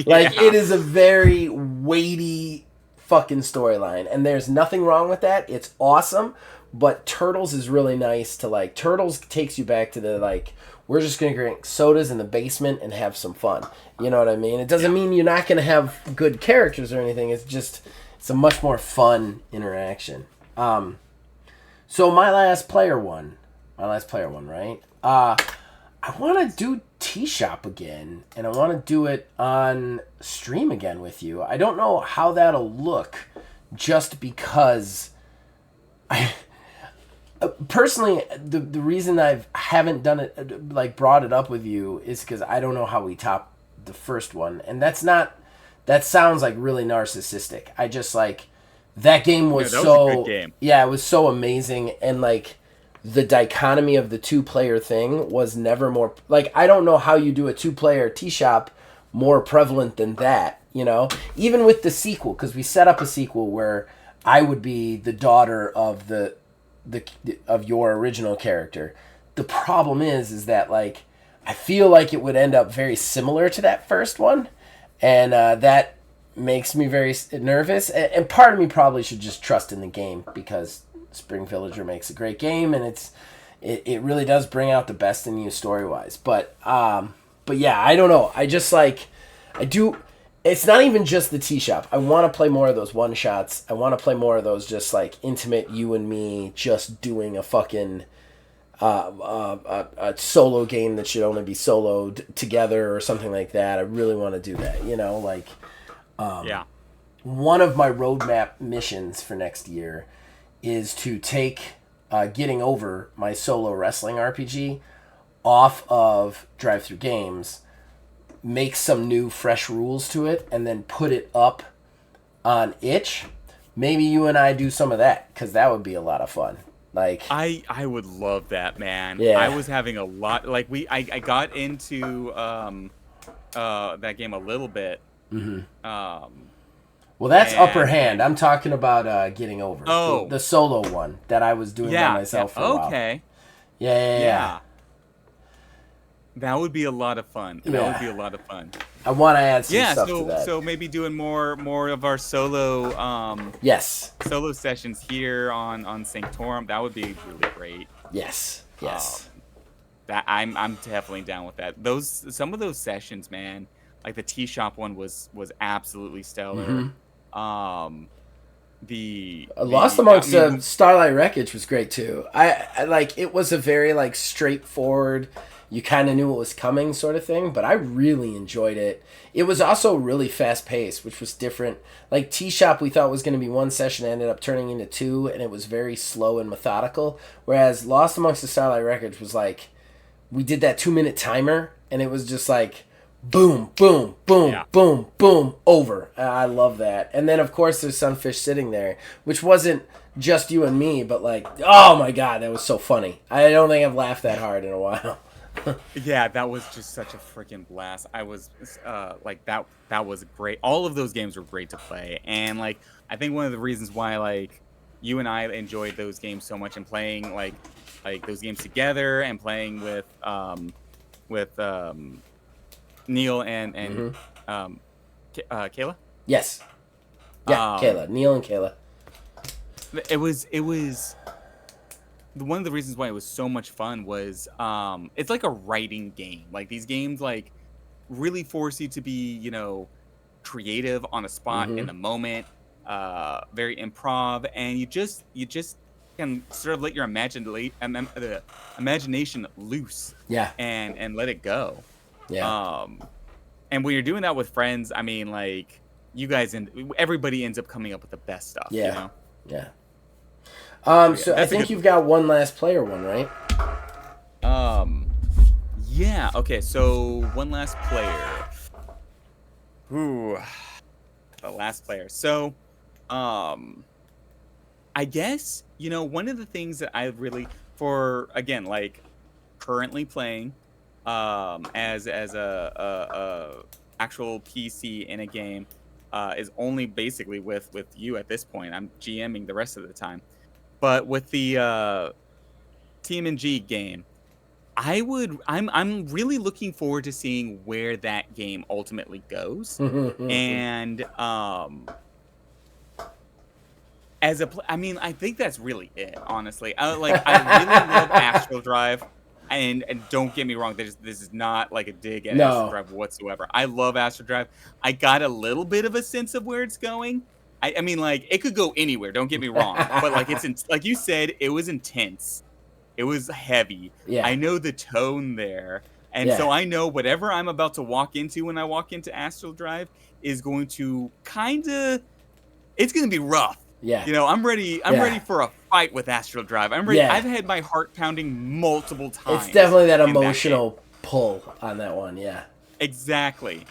Like yeah. it is a very weighty fucking storyline, and there's nothing wrong with that. It's awesome, but Turtles is really nice to like. Turtles takes you back to the like, we're just gonna drink sodas in the basement and have some fun. You know what I mean? It doesn't mean you're not gonna have good characters or anything. It's just it's a much more fun interaction. So my last player one, right? I want to do Tea Shop again, and I want to do it on stream again with you. I don't know how that'll look, just because I personally the reason I haven't done it like brought it up with you is because I don't know how we top the first one, and that sounds like really narcissistic. I just like that game was That was a good so game. yeah, it was so amazing, and like the dichotomy of the two-player thing was never more like I don't know how you do a two-player Tea Shop more prevalent than that, you know, even with the sequel, because we set up a sequel where I would be the daughter of the of your original character. The problem is that like I feel like it would end up very similar to that first one, and that makes me very nervous. And part of me probably should just trust in the game because Spring Villager makes a great game, and it really does bring out the best in you story wise. But yeah, I don't know. I just like I do. It's not even just the tea shop. I want to play more of those one shots. I want to play more of those just like intimate you and me just doing a fucking a solo game that should only be soloed together or something like that. I really want to do that. You know, like Yeah. one of my roadmap missions for next year is to take Getting Over, my solo wrestling RPG, off of Drive Through Games, make some new fresh rules to it, and then put it up on itch. Maybe you and I do some of that, because that would be a lot of fun. Like I would love that, man. yeah. I was having a lot like I got into that game a little bit. Well, that's Upper And Hand. I'm talking about Getting Over, oh, the solo one that I was doing by myself for a while. okay. Yeah. That would be a lot of fun. That would be a lot of fun. I want to add some Yeah, stuff to that. so maybe doing more of our Yes. solo sessions here on Sanctorum. That would be really great. Yes. That I'm definitely down with that. Some of those sessions, man, like the tea shop one was absolutely stellar. The Lost Amongst Starlight Wreckage was great too. I like it was a very like straightforward, you kind of knew what was coming sort of thing, but I really enjoyed it. It was also really fast paced, which was different. Like Tea Shop we thought was going to be one session, ended up turning into two, and it was very slow and methodical, whereas Lost Amongst the Starlight Wreckage was like we did that 2-minute timer, and it was just like boom, boom, boom, boom, boom, over. I love that. And then, of course, there's Sunfish Sitting There, which wasn't just you and me, but like, oh my god, that was so funny. I don't think I've laughed that hard in a while. Yeah, that was just such a freaking blast. I was like that was great. All of those games were great to play, and like I think one of the reasons why like you and I enjoyed those games so much and playing like like those games together and playing with Neil and Mm-hmm. um Kayla. Yes. Yeah, Um, Kayla. Neil and Kayla. it was one of the reasons why it was so much fun was it's like a writing game. Like these games like really force you to be, creative on the spot in Mm-hmm. the moment, very improv, and you just can sort of let your the imagination loose Yeah. and let it go. Yeah. Um and when you're doing that with friends, I mean like you guys and everybody ends up coming up with the best stuff, you Yeah. know? Yeah. So yeah, So I that's a think good you've one. got one last player one, right? Um yeah, okay, so one last player. Ooh, the last player. So, um I guess, one of the things that I really for again, like currently playing as a actual PC in a game is only basically with you at this point. I'm GMing the rest of the time. But with the Team and G game, I'm really looking forward to seeing where that game ultimately goes. And I mean, I think that's really it, honestly. I really love Astral Drive, and don't get me wrong, this is not like a dig at Astral No. Drive whatsoever. I love Astral Drive. I got a little bit of a sense of where it's going. I mean, like it could go anywhere. Don't get me wrong, but like like you said, it was intense. It was heavy. Yeah. I know the tone there, and Yeah. so I know whatever I'm about to walk into when I walk into Astral Drive is going to kind of it's gonna be rough. Yeah. I'm Yeah. ready for a fight with Astral Drive. I'm ready. I've Yeah. had my heart pounding multiple It's times definitely that in that game. emotional pull on that one. Yeah. Exactly.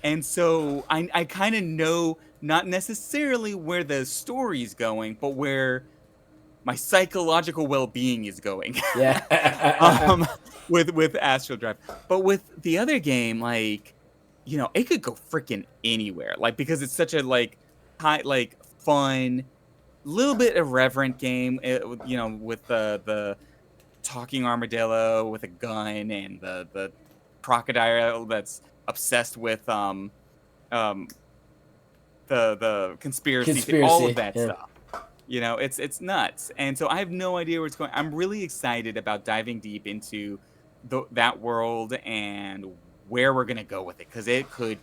And so I kind of know not necessarily where the story's going, but where my psychological well-being is going. Yeah. um with Astral Drive. But with the other game, like, it could go freaking anywhere. Like because it's such a like fun little bit irreverent game, with the talking armadillo with a gun and the crocodile that's obsessed with um the conspiracy, all of Conspiracy. that Yeah. stuff. It's nuts, and so I have no idea where it's going. I'm really excited about diving deep into that world and where we're gonna go with it because it could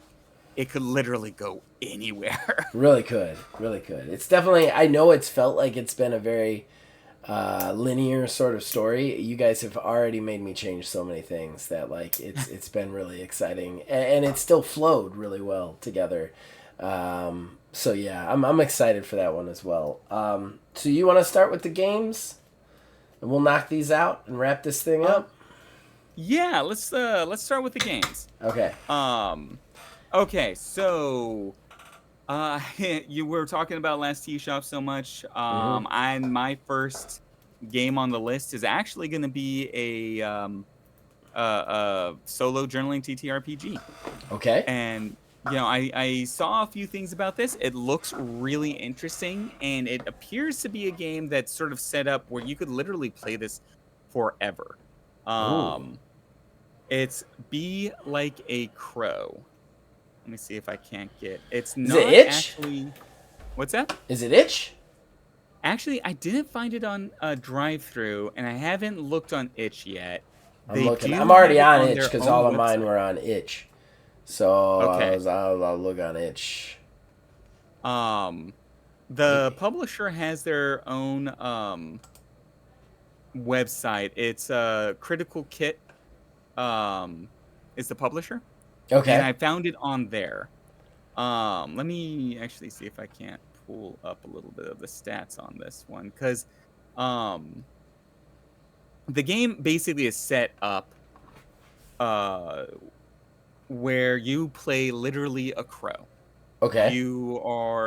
literally go anywhere. Really could. Really could. It's definitely. I know it's felt like it's been a very linear sort of story. You guys have already made me change so many things that like it's been really exciting, and it still flowed really well together. So yeah, I'm excited for that one as well. So you want to start with the games, and we'll knock these out and wrap this thing um, up. yeah, let's start with the games. Okay. Um, okay, so you were talking about Last Tea Shop so much. Mm-hmm. And my first game on the list is actually going to be a solo journaling TTRPG. Okay. And I saw a few things about this. It looks really interesting, and it appears to be a game that's sort of set up where you could literally play this forever. Ooh. Um, it's Be Like a Crow. Let me see if I can't get. It's Is it not itch? actually. What's that? Is it itch? Actually, I didn't find it on a drive-through, and I haven't looked on Itch yet. I'm They looking. I'm do have already it on on itch their because own all of mine website. were on itch. So Okay. I'll look on itch. Um, the publisher has their own website. It's Critical Kit is the publisher, and Okay. I found it on there. Let me actually see if I can't pull up a little bit of the stats on this one because um the game basically is set up uh where you play literally a crow. Okay.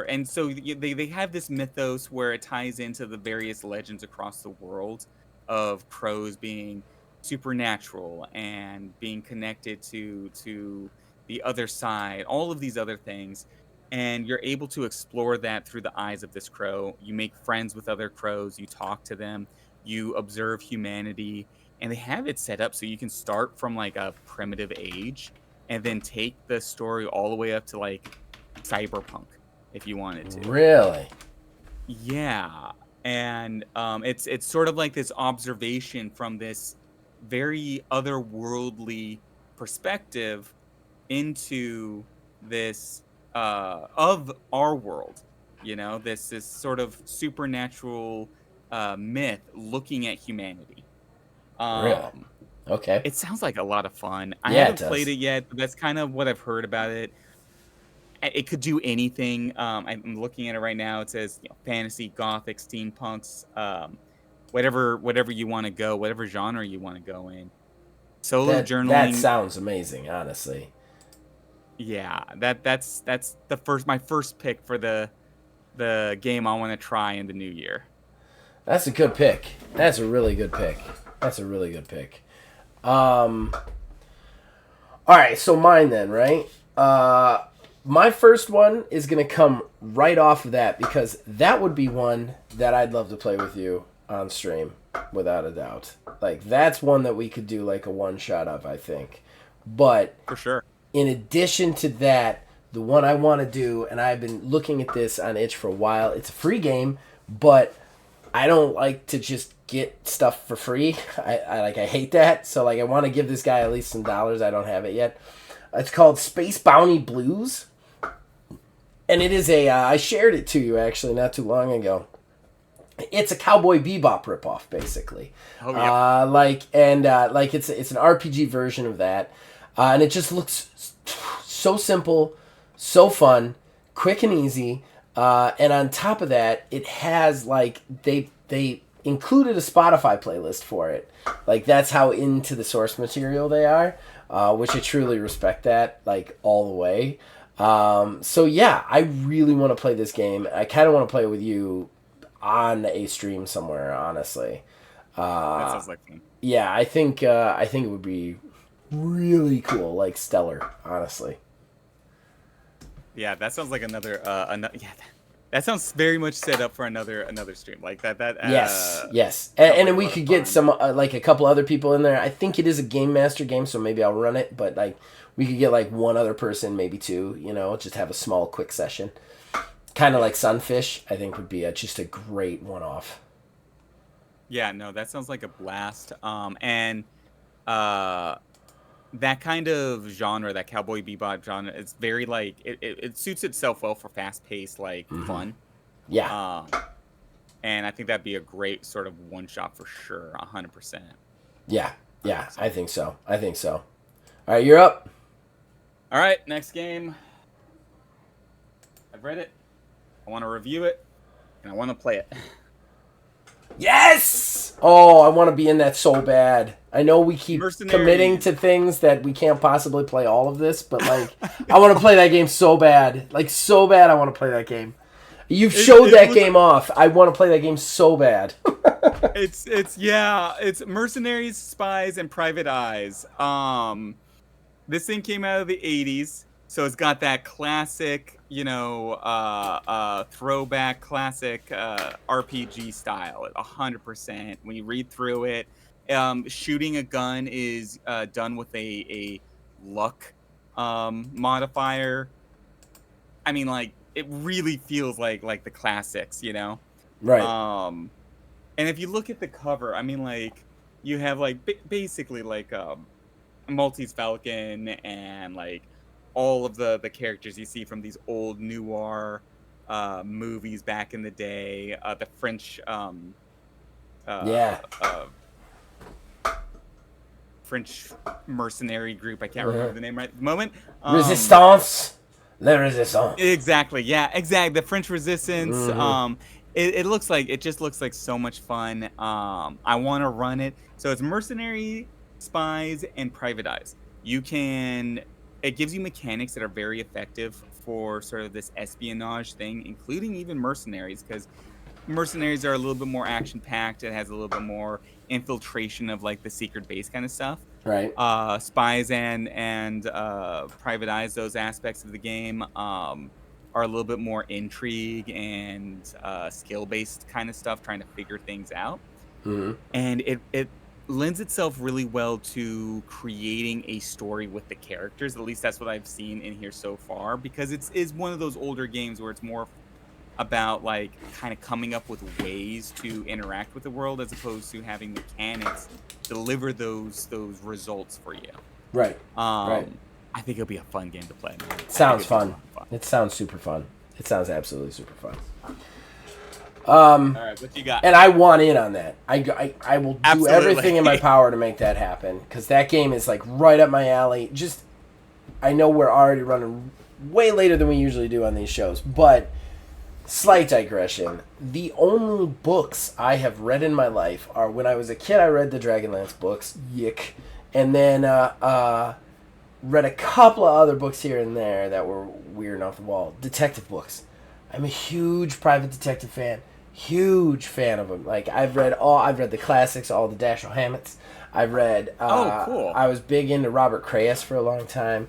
And so they have this mythos where it ties into the various legends across the world of crows being supernatural and being connected to the other side, all of these other things. And you're able to explore that through the eyes of this crow. You make friends with other crows, you talk to them, you observe humanity, and they have it set up so you can start from like a primitive age and then take the story all the way up to like cyberpunk if you wanted to. Really? Yeah, and it's sort of like this observation from this very otherworldly perspective into this of our world. You know, this sort of supernatural myth looking at humanity. Really? Um, Okay. it sounds like a lot of fun. I Yeah, it haven't played does. it yet, but that's kind of what I've heard about it. It could do anything. I'm looking at it right now. It says, you know, fantasy, gothic, steampunks, whatever you want to go, whatever genre you want to go in. Solo That journaling, sounds amazing, honestly. yeah, that's the first my first pick for the game I want to try in the new year. That's a good pick. That's a really good pick. That's a really good pick. Um, all right, so mine then, right? My first one is gonna come right off of that because that would be one that I'd love to play with you on stream, without a doubt. Like that's one that we could do like a one shot of, I think. But For sure. in addition to that, the one I want to do, and I've been looking at this on itch for a while. It's a free game, but I don't like to just get stuff for free. I hate that. So like I want to give this guy at least some dollars. I don't have it yet. It's called Space Bounty Blues, and it is a. I shared it to you actually not too long ago. It's a Cowboy Bebop ripoff, basically. Oh yeah. Like it's an RPG version of that, and it just looks so simple, so fun, quick and easy. And on top of that, it has like they included a Spotify playlist for it. Like that's how into the source material they are, which I truly respect that like all the way. So yeah, I really want to play this game. I kind of want to play it with you on a stream somewhere, honestly. That sounds like fun. Yeah, I think it would be really cool, like stellar, honestly. Yeah, that sounds like another yeah. That sounds very much set up for another stream like that. Yes, yes, Sounds and like then a we lot of could get fun. some like a couple other people in there. I think it is a game master game, so maybe I'll run it. But like we could get like one other person, maybe two. You know, just have a small, quick session, kind of Yeah. like Sunfish. I think would be just a great one-off. Yeah, no, that sounds like a blast. And uh that kind of genre, that cowboy bebop genre, it's very like it suits itself well for fast paced like fun. Yeah, Um and I think that'd be a great sort of one shot for sure, 100%. yeah, yeah. I 100%. think so. I think so. All right, you're up. All right, next game. I've read it. I want to review it and I want to play it. Yes! Oh, I want to be in that so bad. I know we keep committing Mercenaries. to things that we can't possibly play all of this, but like, I want to play that game so bad. Like, so bad, I want to play that game. You've showed It that looks game off. I want to play that game so bad. it's yeah, it's mercenaries, spies, and private eyes. This thing came out of the 80s, so it's got that classic, you know, throwback classic RPG style at 100%. When you read through it, shooting a gun is done with a luck modifier. I mean, like it really feels like the classics, you know. Right. Um, and if you look at the cover, I mean, like you have like basically like Maltese Falcon and like all of the characters you see from these old noir movies back in the day. The French uh, Yeah. uh, French mercenary group. I can't Uh-huh. remember the name right at the moment. Resistance. Le Resistance. Exactly. Yeah. Exactly. The French Resistance. Mm-hmm. It looks like it just looks like so much fun. I want to run it. So it's mercenary, spies, and private eyes. You can. It gives you mechanics that are very effective for sort of this espionage thing, including even mercenaries, because mercenaries are a little bit more action packed. It has a little bit more infiltration of like the secret base kind of stuff. Right. Spies and private eyes, those aspects of the game are a little bit more intrigue and skill based kind of stuff, trying to figure things out. and it lends itself really well to creating a story with the characters. At least that's what I've seen in here so far, because it's is one of those older games where it's more about like kind of coming up with ways to interact with the world as opposed to having mechanics deliver those results for you. Right. Right. I think it'll be a fun game to play, man. Sounds fun. It sounds super fun. It sounds absolutely super fun. All right, what you got? And I want in on that. I will do Absolutely. everything in my power to make that happen, because that game is like right up my alley. Just, I know we're already running way later than we usually do on these shows, but slight digression. The only books I have read in my life are when I was a kid. I read the Dragonlance books, yick, and then read a couple of other books here and there that were weird and off the wall. Detective books. I'm a huge private detective fan. Huge fan of them. Like I've read the classics, all the Dashiell Hammetts. I've read. Cool. I was big into Robert Crais for a long time.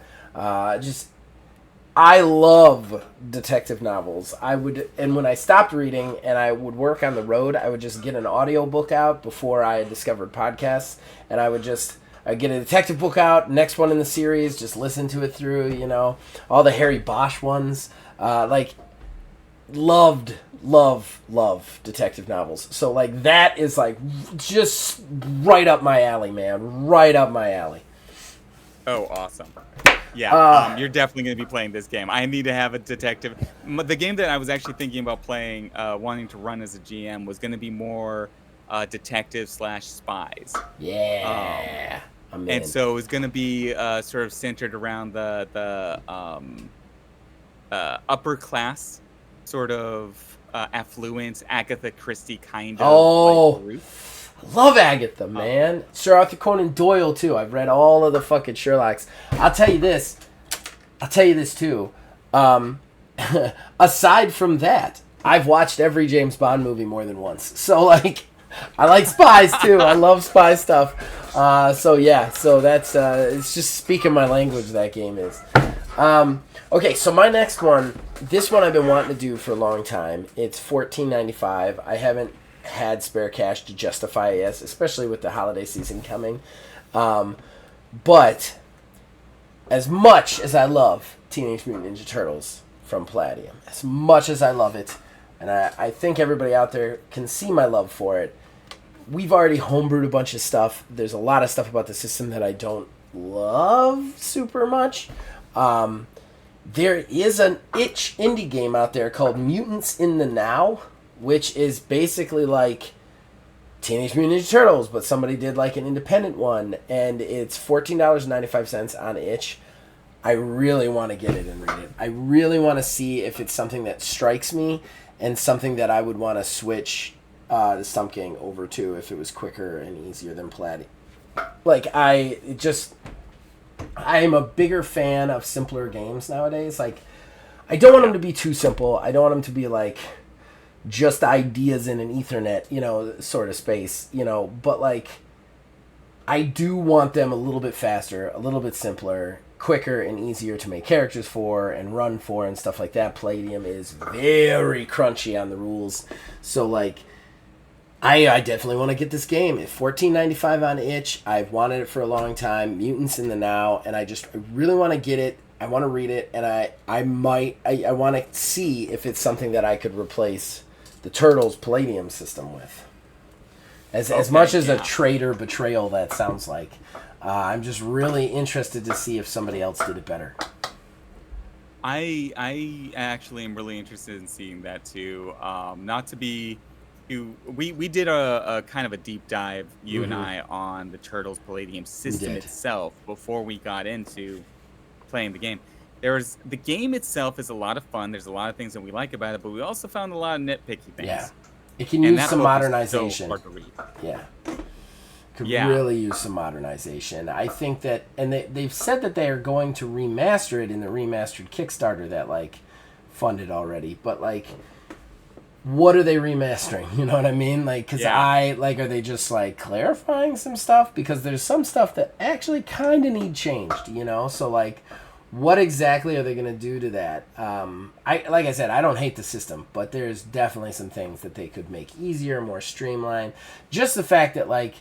I love detective novels. And when I stopped reading and I would work on the road, I would just get an audiobook out before I had discovered podcasts, and I'd get a detective book out, next one in the series, just listen to it through, all the Harry Bosch ones. Loved detective novels. So, like, that is, like, just right up my alley, man. Right up my alley. Oh, awesome. Yeah, you're definitely going to be playing this game. I need to have a detective. The game that I was actually thinking about playing, wanting to run as a GM, was going to be more detective/spies. Yeah. And so it was going to be sort of centered around the upper class, sort of affluence, Agatha Christie kind of like group. I love Agatha, man. Sir Arthur Conan Doyle, too. I've read all of the fucking Sherlocks. I'll tell you this, too. Aside from that, I've watched every James Bond movie more than once. So, like, I like spies, too. I love spy stuff. So that's, it's just speaking my language, that game is. Okay, so my next one, this one I've been wanting to do for a long time. It's $14.95. I haven't had spare cash to justify it yet, especially with the holiday season coming. But as much as I love Teenage Mutant Ninja Turtles from Palladium, as much as I love it, and I think everybody out there can see my love for it, we've already homebrewed a bunch of stuff. There's a lot of stuff about the system that I don't love super much. There is an itch indie game out there called Mutants in the Now, which is basically like Teenage Mutant Ninja Turtles, but somebody did like an independent one, and it's $14.95 on itch. I really want to get it and read it. I really want to see if it's something that strikes me and something that I would want to switch the Stump Gang over to if it was quicker and easier than Palladium. Like, I am a bigger fan of simpler games nowadays. Like, I don't want them to be too simple. I don't want them to be like just ideas in an Ethernet, sort of space, but like I do want them a little bit faster, a little bit simpler, quicker and easier to make characters for and run for and stuff like that. Palladium is very crunchy on the rules. So like I definitely want to get this game. At $14.95 on itch, I've wanted it for a long time. Mutants in the Now, and I really want to get it. I want to read it, and I want to see if it's something that I could replace the Turtles Palladium system with. As much as a traitor betrayal that sounds like, I'm just really interested to see if somebody else did it better. I actually am really interested in seeing that too. Not to be... We did a kind of a deep dive, you and I, on the Turtles Palladium system itself before we got into playing the game. The game itself is a lot of fun. There's a lot of things that we like about it, but we also found a lot of nitpicky things. Yeah, it can use some modernization. So hard to read. Yeah, could really use some modernization. I think that, and they've said that they are going to remaster it in the remastered Kickstarter that like funded already, but like, what are they remastering? You know what I mean? Like, because are they just like clarifying some stuff? Because there's some stuff that actually kind of need changed, So like, What exactly are they going to do to that? Like I said, I don't hate the system, but there's definitely some things that they could make easier, more streamlined. Just the fact that, like,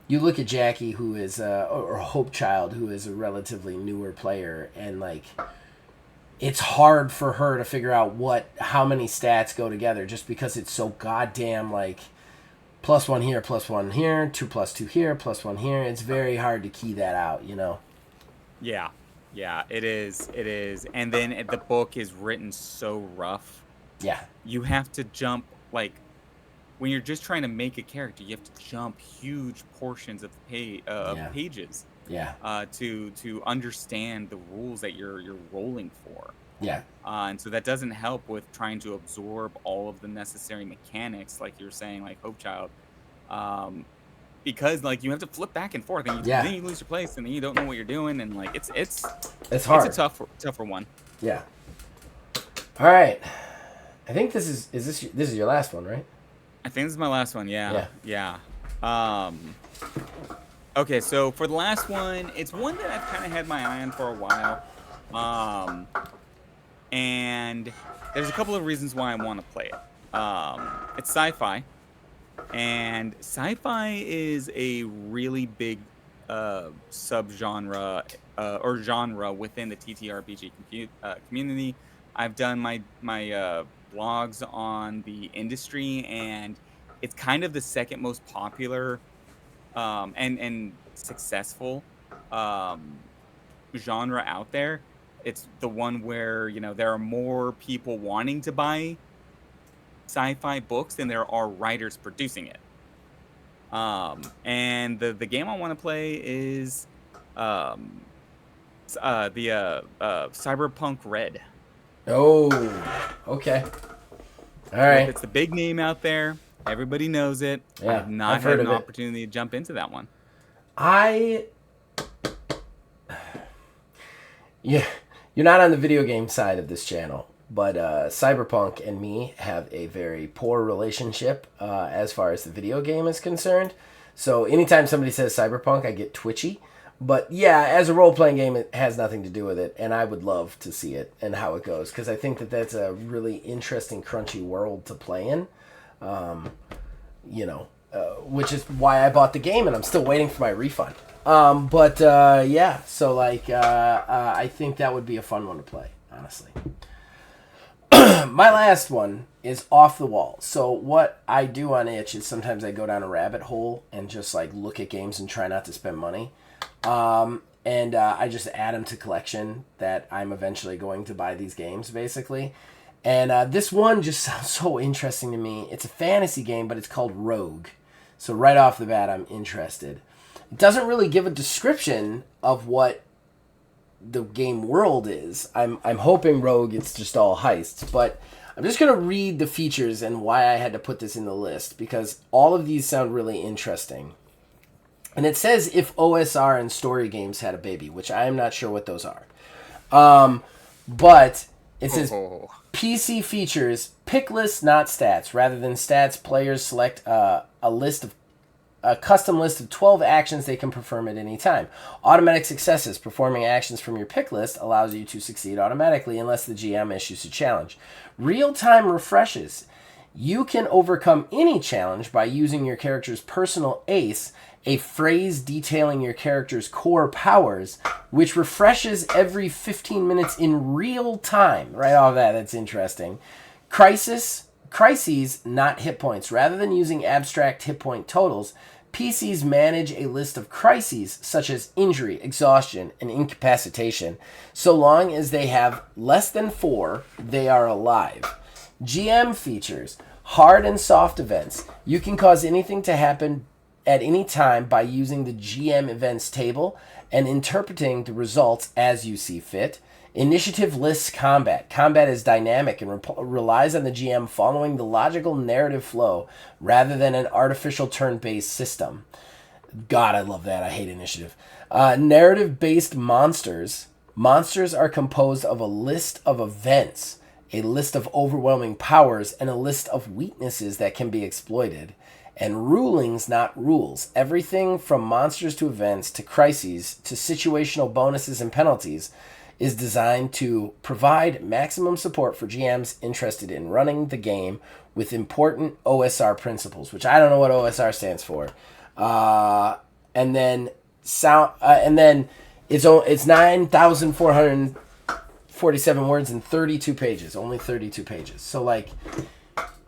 you look at Jackie, who is or Hope Child, who is a relatively newer player, and like it's hard for her to figure out how many stats go together, just because it's so goddamn like +1 here, +1 here, 2+2 here, +1 here. It's very hard to key that out, you know. Yeah, yeah, it is. It is. And then the book is written so rough. Yeah, You have to jump like when you're just trying to make a character, you have to jump huge portions of yeah, pages yeah, to understand the rules that you're rolling for. yeah, And so that doesn't help with trying to absorb all of the necessary mechanics, like you're saying, like Hope Child, because like you have to flip back and forth, and yeah. then you lose your place, and then you don't know what you're doing, and like It's it's a hard. tougher one. Yeah. All right. I think this is your last one, right? I think this is my last one. Yeah. Yeah. Okay, so for the last one, it's one that I've kind of had my eye on for a while. Um, and there's a couple of reasons why I want to play it. It's sci-fi, and sci-fi is a really big subgenre or genre within the TTRPG community. I've done my blogs on the industry, and it's kind of the second most popular and successful um, genre out there. It's the one where there are more people wanting to buy sci-fi books than there are writers producing it. And the game I want to play is um, Cyberpunk Red. Oh, okay. All Yep, right. it's the big name out there. Everybody knows it. I Yeah, have not I've had heard an of it. opportunity to jump into that one. I Yeah, you're not on the video game side of this channel, but Cyberpunk and me have a very poor relationship as far as the video game is concerned. So anytime somebody says Cyberpunk, I get twitchy. But yeah, as a role playing game, it has nothing to do with it, and I would love to see it and how it goes, because I think that that's a really interesting, crunchy world to play in. Which is why I bought the game, and I'm still waiting for my refund. Yeah, so like, I think that would be a fun one to play, honestly. My last one is off the wall. So what I do on itch is sometimes I go down a rabbit hole and just like look at games and try not to spend money. And I just add them to collection that I'm eventually going to buy these games, basically. And this one just sounds so interesting to me. It's a fantasy game, but it's called Rogue. So right off the bat, I'm interested. It doesn't really give a description of what the game world is. I'm hoping Rogue it's just all heists, but I'm just gonna read the features and why I had to put this in the list, because all of these sound really interesting. And it says if OSR and story games had a baby, which I am not sure what those are. But it says PC features pick lists, not stats. Rather than stats, players select a custom list of 12 actions they can perform at any time. Automatic successes. Performing actions from your pick list allows you to succeed automatically unless the GM issues a challenge. Real-time refreshes. You can overcome any challenge by using your character's personal ace, a phrase detailing your character's core powers, which refreshes every 15 minutes in real time. Right off that, that's interesting. Crises, not hit points. Rather than using abstract hit point totals, PCs manage a list of crises such as injury, exhaustion, and incapacitation. So long as they have less than 4, they are alive. GM features, hard and soft events. You can cause anything to happen at any time by using the GM events table and interpreting the results as you see fit. Initiative lists combat. Combat is dynamic and relies on the GM following the logical narrative flow rather than an artificial turn-based system. God, I love that. I hate initiative. Narrative-based monsters. Monsters are composed of a list of events, a list of overwhelming powers, and a list of weaknesses that can be exploited. And rulings, not rules. Everything from monsters to events to crises to situational bonuses and penalties is designed to provide maximum support for GMs interested in running the game with important OSR principles, which I don't know what OSR stands for. And then it's 9,447 words and 32 pages, only 32 pages. So like,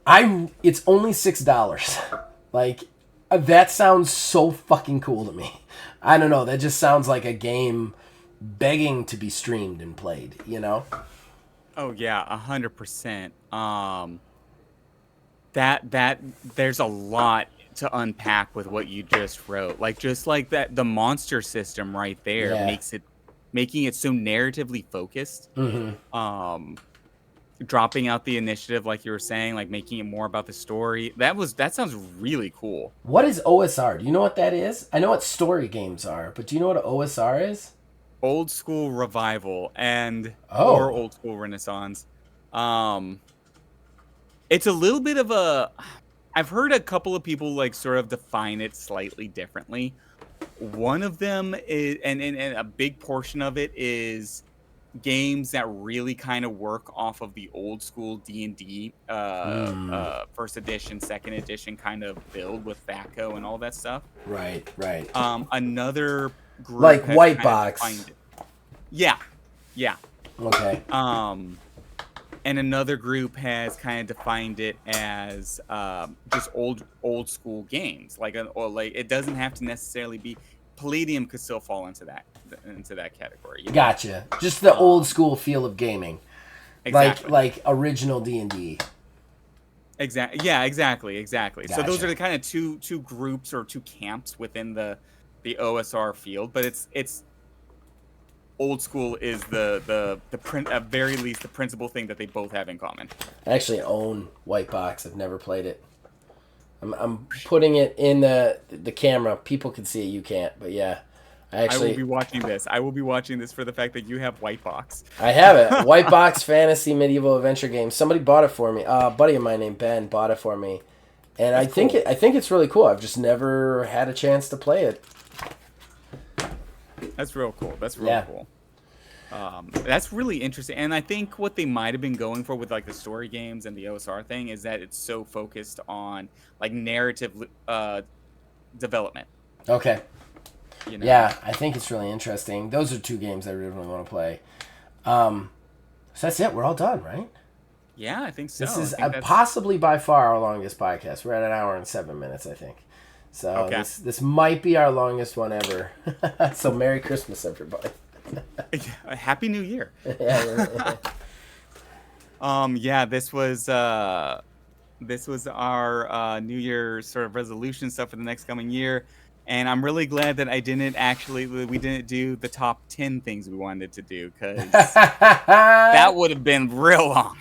it's only $6. Like, that sounds so fucking cool to me. I don't know. That just sounds like a game begging to be streamed and played, you know? Oh yeah, 100%. That there's a lot to unpack with what you just wrote. Like just like that, the monster system right there Yeah. making it so narratively focused. Dropping out the initiative, like you were saying, like making it more about the story. That sounds really cool. What is OSR? Do you know what that is? I know what story games are, but do you know what OSR is? Old school revival or Oh. old school renaissance. It's a little bit of a. I've heard a couple of people like sort of define it slightly differently. One of them is, and a big portion of it is games that really kind of work off of the old school D&D first edition, second edition kind of build with VACO and all that stuff. Right, right. Another group Like has White kind of Box. defined it. Yeah. Okay. And another group has kind of defined it as just old school games. Like it doesn't have to necessarily be. Palladium could still fall into that category. You know? Gotcha. Just the old school feel of gaming. Exactly. Like original D&D. Exactly. Yeah. Exactly. Gotcha. So those are the kind of two groups or two camps within the OSR field. But it's old school is the at very least the principal thing that they both have in common. I actually own White Box. I've never played it. I'm putting it in the camera. People can see it. You can't. But yeah, I will be watching this. I will be watching this for the fact that you have White Box. I have it. White Box fantasy medieval adventure game. Somebody bought it for me. A buddy of mine named Ben bought it for me, and I think it's really cool. I've just never had a chance to play it. That's real cool. That's real cool. That's really interesting. And I think what they might have been going for with like the story games and the OSR thing is that it's so focused on like narrative development. Okay. You know? Yeah, I think it's really interesting. Those are two games I really want to play. So that's it. We're all done, right? Yeah, I think so. This is possibly by far our longest podcast. We're at 1 hour and 7 minutes, I think. So this might be our longest one ever. So Merry Christmas, everybody. Happy New Year. This was our New Year sort of resolution stuff for the next coming year. And I'm really glad that we didn't do the top 10 things we wanted to do, because that would have been real long.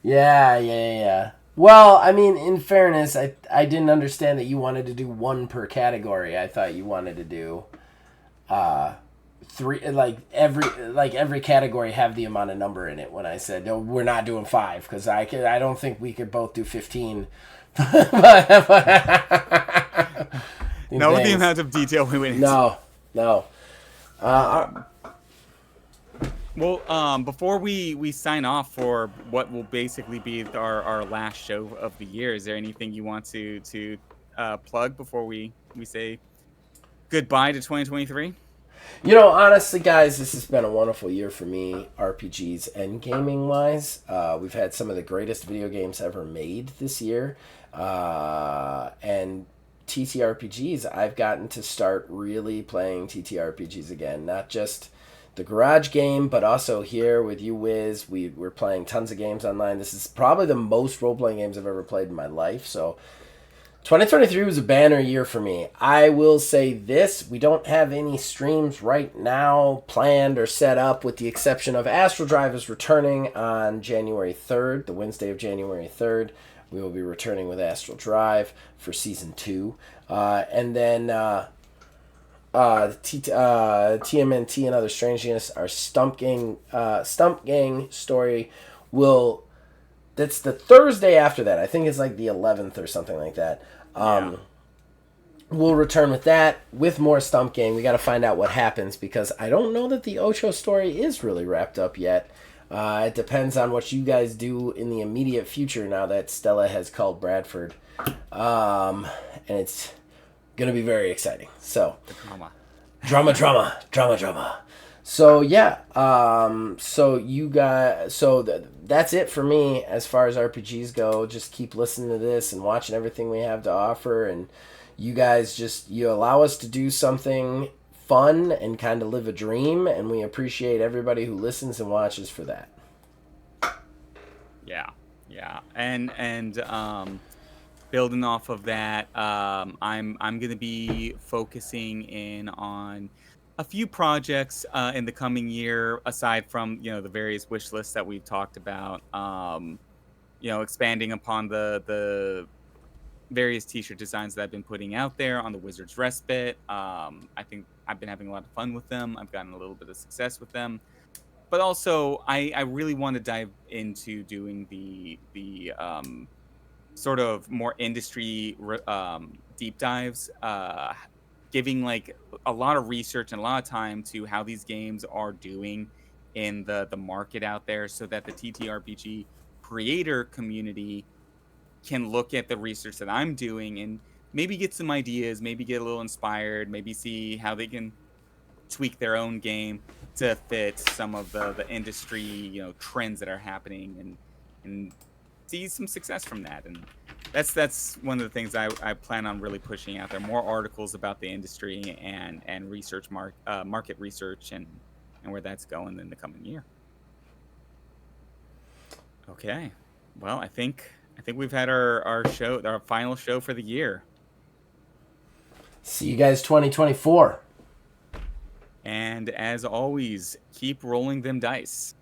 Yeah. Well, I mean, in fairness, I didn't understand that you wanted to do one per category. I thought you wanted to do three, like every category have the amount of number in it. When I said no, we're not doing 5, because I don't think we could both do 15. No, the amount of detail we went into. No. Well, before we sign off for what will basically be our last show of the year, is there anything you want to plug before we say goodbye to 2023? You know, honestly, guys, this has been a wonderful year for me, RPGs and gaming-wise. We've had some of the greatest video games ever made this year. And TTRPGs, I've gotten to start really playing TTRPGs again. Not just the garage game, but also here with you, Wiz. We're playing tons of games online. This is probably the most role-playing games I've ever played in my life. So 2023 was a banner year for me. I will say this, we don't have any streams right now planned or set up, with the exception of Astral Drive is returning on January 3rd, the Wednesday of January 3rd. We will be returning with Astral Drive for Season 2. And then TMNT and Other Strangeness, our Stump Gang story will... That's the Thursday after that. I think it's like the 11th or something like that. we'll return with that with more Stump Gang. We got to find out what happens because I don't know that the Ocho story is really wrapped up yet. It depends on what you guys do in the immediate future now that Stella has called Bradford. And it's going to be very exciting. So, The drama. drama. So yeah, so you guys, that's it for me as far as RPGs go. Just keep listening to this and watching everything we have to offer, and you guys you allow us to do something fun and kind of live a dream, and we appreciate everybody who listens and watches for that. Yeah, yeah, and building off of that, I'm gonna be focusing in on a few projects in the coming year, aside from the various wish lists that we've talked about. Expanding upon the various T-shirt designs that I've been putting out there on the Wizards Respite. I think I've been having a lot of fun with them. I've gotten a little bit of success with them, but also I really want to dive into doing the sort of more industry deep dives, giving like a lot of research and a lot of time to how these games are doing in the market out there, so that the TTRPG creator community can look at the research that I'm doing and maybe get some ideas, maybe get a little inspired, maybe see how they can tweak their own game to fit some of the industry trends that are happening, and see some success from that. And that's one of the things I plan on really pushing out there, more articles about the industry and research market research and where that's going in the coming year. Okay, well, I think we've had our final show for the year. See you guys 2024. And as always, keep rolling them dice.